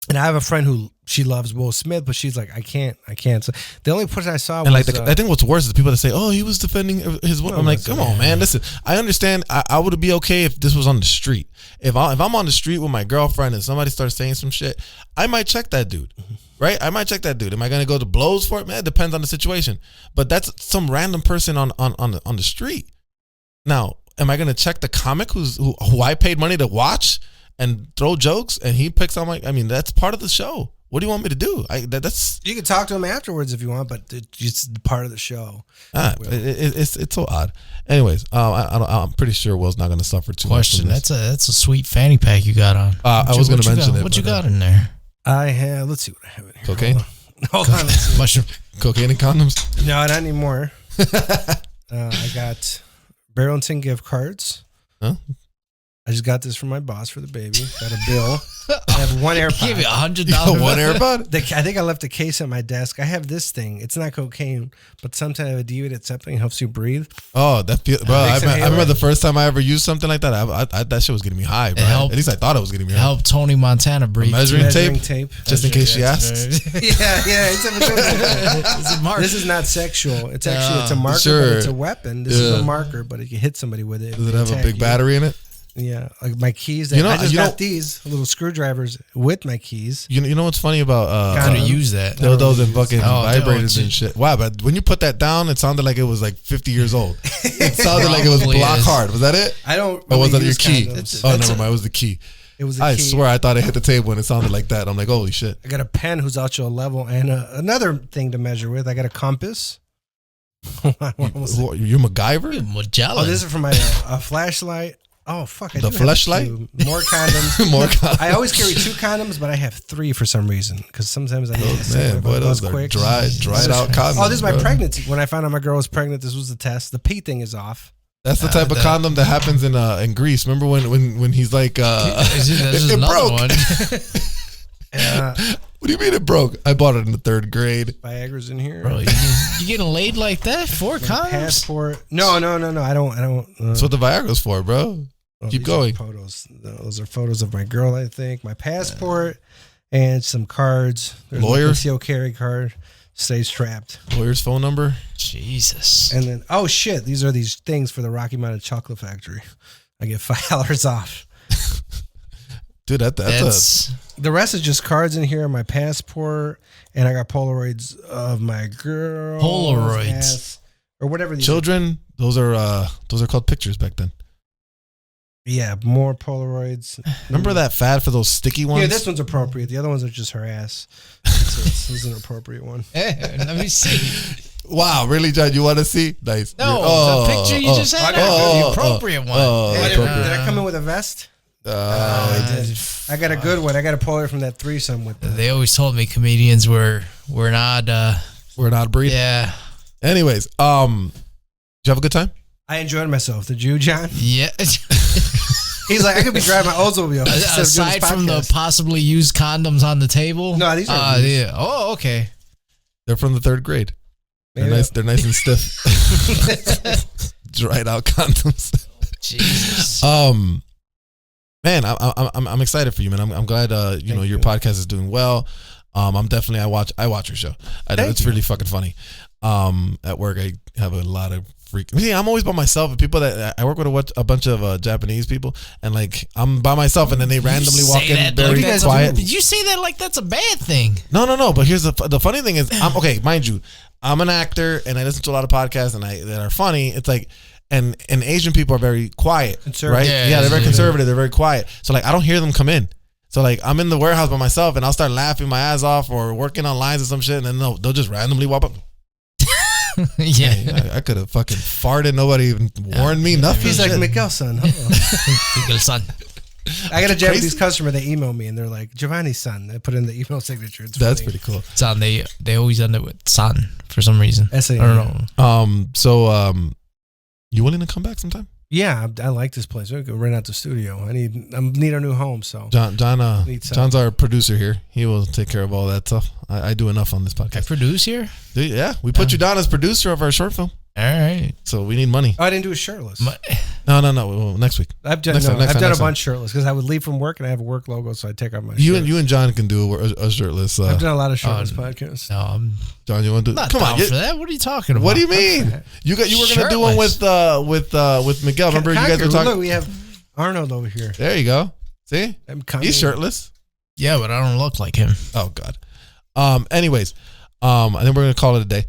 And I have a friend who she loves Will Smith, but she's like, I can't. So the only person I saw and was like I think what's worse is the people that say, "Oh, he was defending his." I'm like, come on, man. Listen, I understand. I would be okay if this was on the street. If I'm on the street with my girlfriend and somebody starts saying some shit, I might check that dude, right? I might check that dude. Am I gonna go to blows for it? Man, it depends on the situation. But that's some random person on the street. Now, am I gonna check the comic who I paid money to watch and throw jokes, and he picks on my? I mean, that's part of the show. What do you want me to do? That's you can talk to him afterwards if you want, but it's part of the show. It's so odd. Anyways, I'm pretty sure Will's not going to suffer too much. That's a sweet fanny pack you got on. I was going to mention it. What you got in there? I have. Let's see what I have in here. Cocaine. Hold on. Let's see. Mushroom. Cocaine and condoms. No, not anymore. I got Barrington gift cards. Huh? I just got this from my boss for the baby. Got a bill. I have one AirPod. Give me $100. One AirPod? I think I left a case at my desk. I have this thing. It's not cocaine, but sometimes I do it. It's something that helps you breathe. Oh, that feel, bro. I remember the first time I ever used something like that. I that shit was getting me high, bro. At least I thought it was getting me high. Help Tony Montana breathe. Measuring tape. Just in case she asks. Yeah. This is not sexual. It's actually it's a marker, but it's a weapon. This is a marker, but if you hit somebody with it, does it have a big battery in it? Yeah, like my keys. I just got these little screwdrivers with my keys. You know what's funny about could have used that. Those and fucking vibrators and shit. Wow, but when you put that down, it sounded like it was like 50 years old. It sounded like it was block hard. Was that it? I don't. Or was that your key? Never mind. It was the key. It was. I swear, I thought it hit the table and it sounded like that. I'm like, holy shit. I got a pen who's ultra level and another thing to measure with. I got a compass. You're MacGyver? Magellan. Oh, this is for my flashlight. Oh fuck! The flashlight. More condoms. More condoms. I always carry 2 condoms, but I have 3 for some reason because sometimes I need to man, boy, those are dried out condoms. Oh, this is my pregnancy. When I found out my girl was pregnant, this was the test. The pee thing is off. That's the type of condom that happens in Greece. Remember when he's like, it broke. What do you mean it broke? I bought it in the 3rd grade. Viagra's in here. Bro, you getting laid like that? 4 condoms? Passport. No. I don't. That's what the Viagra's for, bro. Keep going. Photos. Those are photos of my girl, I think. My passport and some cards. There's lawyer. A concealed carry card. Stay strapped. Lawyer's phone number. Jesus. And then, oh shit, these are these things for the Rocky Mountain Chocolate Factory. I get $5 off. Dude, that's the rest is just cards in here. My passport, and I got Polaroids of my girl. Polaroids or whatever. These children. Those are called pictures back then. Yeah, more Polaroids. Remember that fad for those sticky ones? Yeah, this one's appropriate. The other ones are just her ass. This is an appropriate one. Hey, let me see. Wow, really, John? You want to see? Nice. No, the picture you just had. The appropriate one. Did I come in with a vest? I did. I got a good one. I got a Polaroid from that threesome with. They always told me comedians were not breed. Yeah. Anyways, did you have a good time? I enjoyed myself. Did you, John? Yeah. He's like, I could be driving my Oldsmobile. Aside from the possibly used condoms on the table. No, these are. Yeah. Oh, okay. They're from the 3rd grade. They're nice. They're nice and stiff. Dried out condoms. Jesus. Man, I'm excited for you, man. I'm glad your podcast is doing well. I'm definitely I watch your show. It's really fucking funny. At work I have a lot of I'm always by myself. And people that I work with a bunch of Japanese people, and like I'm by myself, and then they randomly walk in very quiet. Did you say that like that's a bad thing? No. But here's the funny thing is, I'm okay. Mind you, I'm an actor, and I listen to a lot of podcasts, and that are funny. It's like. And Asian people are very quiet, right? Yeah, they're very conservative. They're very quiet. So like, I don't hear them come in. So like, I'm in the warehouse by myself, and I'll start laughing my ass off or working on lines or some shit, and then they'll just randomly walk up. Yeah, hey, I could have fucking farted. Nobody even warned me. Nothing. He's like Miguel-san. Miguel-san. I got a Japanese customer. They email me and they're like, Jhovany-san. They put in the email signature. That's pretty cool. San. They always end it with san for some reason. S-A-N. I don't know. So you willing to come back sometime? Yeah, I like this place. We could rent out the studio. I need a new home. So John's our producer here. He will take care of all that stuff. I do enough on this podcast. I produce here. Yeah, we put you down as producer of our short film. All right. So we need money. Oh, I didn't do a shirtless. No. Well, next week. I've done a bunch shirtless because I would leave from work and I have a work logo, so I take off my shirt. You and John can do a shirtless. I've done a lot of shirtless podcasts. No, John, you want to do? Not Come on, for that. What are you talking about? What do you mean? You were gonna do one with Miguel. Remember, you guys were talking. Look, we have Arnold over here. There you go. See, he's shirtless. Yeah, but I don't look like him. Oh God. Anyways, I think we're gonna call it a day.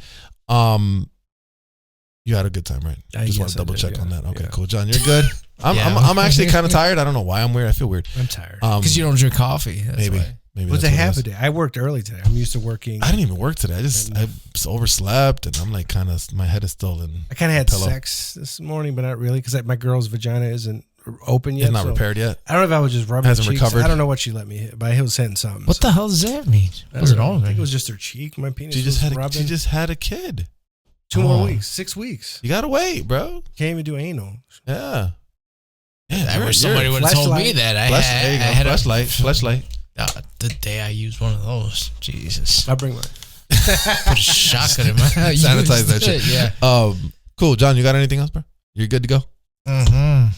You had a good time, right? Just want to double check on that. Okay, cool. John, you're good. I'm actually kind of tired. I don't know why I'm weird. I feel weird. I'm tired because you don't drink coffee. That's maybe. Why. Maybe it's a half a day. I worked early today. I'm used to working. I didn't even work today. I just overslept, and I'm like kind of my head is still in. I kind of had sex this morning, but not really because my girl's vagina isn't open yet. It's not repaired yet. I don't know if I was just rubbing. Hasn't cheeks. recovered. I don't know what she let me hit, but I was hitting something. What the hell does that mean? What's it on? I think it was just her cheek. My penis. She just had a kid. 2 more weeks. 6 weeks. You gotta wait, bro. Can't even do anal. Yeah. I wish somebody would have told me that. I had a flashlight. The day I used one of those, Jesus. I'll bring mine. Put a shotgun in my Sanitize that shit. Yeah. Cool. John, you got anything else, bro? You're good to go? Mm-hmm.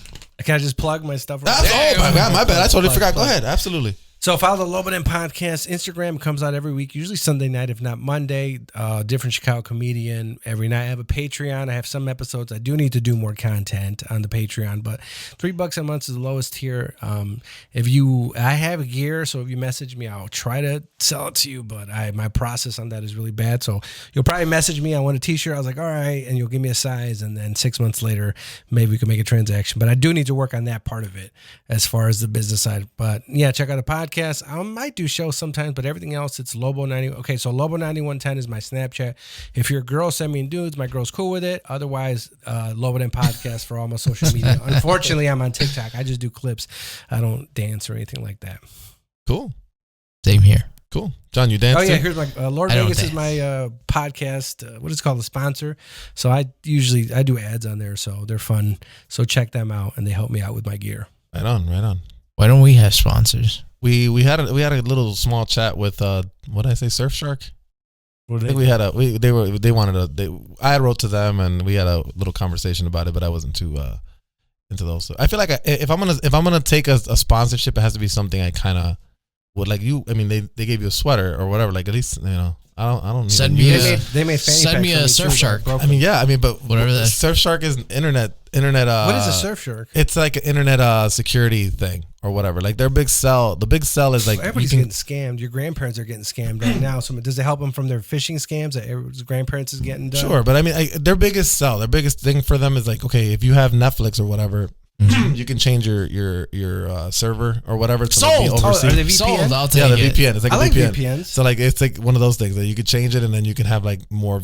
Can I just plug my stuff? My bad. I totally forgot. Go ahead. Absolutely. So follow the Lobo podcast. Instagram comes out every week, usually Sunday night, if not Monday. Different Chicago comedian every night. I have a Patreon. I have some episodes. I do need to do more content on the Patreon, but $3 a month is the lowest tier. I have gear, so if you message me, I'll try to sell it to you, but my process on that is really bad. So you'll probably message me. I want a t-shirt. I was like, all right, and you'll give me a size, and then 6 months later, maybe we can make a transaction. But I do need to work on that part of it as far as the business side. But yeah, check out the podcast. I might do shows sometimes, but everything else, it's Lobo 90. Okay, so Lobo 9110 is my Snapchat. If you're a girl, send me in dudes. My girl's cool with it. Otherwise, Lobo podcast for all my social media. Unfortunately, I'm on TikTok. I just do clips. I don't dance or anything like that. Cool. Same here. Cool. John, you dance? Oh yeah, here's my Lord Vegas is my podcast. What is it called? The sponsor. So I do ads on there, so they're fun. So check them out, and they help me out with my gear. Right on. Why don't we have sponsors? We had a little small chat with what did I say, Surfshark? I think we had I wrote to them and we had a little conversation about it, but I wasn't too into those. So I feel like if I'm gonna take a sponsorship, it has to be something I kind of would like. I mean, they gave you a sweater or whatever. Like at least I don't need send me they made send me a Surfshark. But whatever that Surfshark is internet. What is a Surfshark? It's like an internet security thing or whatever. Like their big sell. The big sell is like everybody's getting scammed. Your grandparents are getting scammed right now. So does it help them from their phishing scams that everyone's grandparents is getting done? Sure, but I mean, their biggest sell, their biggest thing for them is like, okay, if you have Netflix or whatever, you can change your server or whatever to sold. Be overseas. The VPN? Sold. I'll take the it. VPN. It's like I a like VPN. VPNs. So like it's like one of those things that you could change it and then you can have like more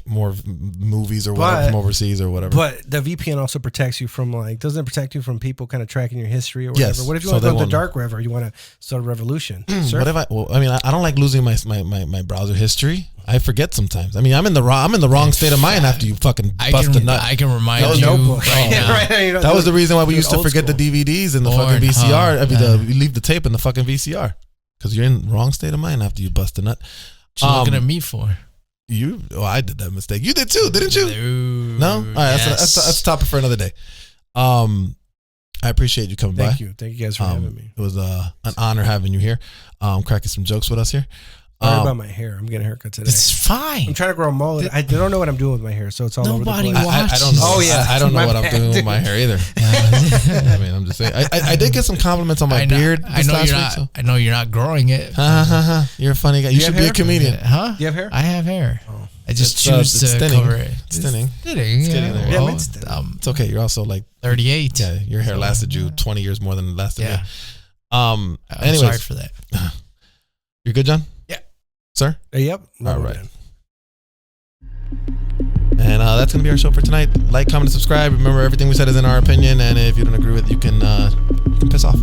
movies or whatever from overseas or whatever. But the VPN also protects you from doesn't it protect you from people kind of tracking your history or whatever? Yes. What if you want to go to the dark web or you want to start a revolution? What if I don't like losing my browser history. I forget sometimes. I mean, I'm in the wrong state of mind after you fucking bust a nut. I can remind you right now. That was the reason why we used to forget the DVDs and the fucking VCR. We leave the tape in the fucking VCR because you're in the wrong state of mind after you bust a nut. What you looking at me for? I did that mistake. You did too, didn't you? No? All right, yes. that's a topic for another day. I appreciate you coming by. Thank you guys for having me. It was an honor having you here. Cracking some jokes with us here. Sorry about my hair. I'm getting a haircut today. It's fine. I'm trying to grow a mullet. I don't know what I'm doing with my hair, so it's all over the place. I don't know. Oh yeah, I don't know what I'm doing with my hair either. I mean, I'm just saying. I did get some compliments on my beard. I know you're not growing it. You're a funny guy. You should be a comedian. Huh? You have hair? I have hair. Oh. I just choose to cover it. It's thinning. It's okay. You're also like 38. Yeah, your hair lasted you 20 years more than it lasted me. I'm sorry for that. You're good, John? Yeah. Sir? Yep. All right. And that's going to be our show for tonight. Like, comment, and subscribe. Remember, everything we said is in our opinion. And if you don't agree with it, you can piss off.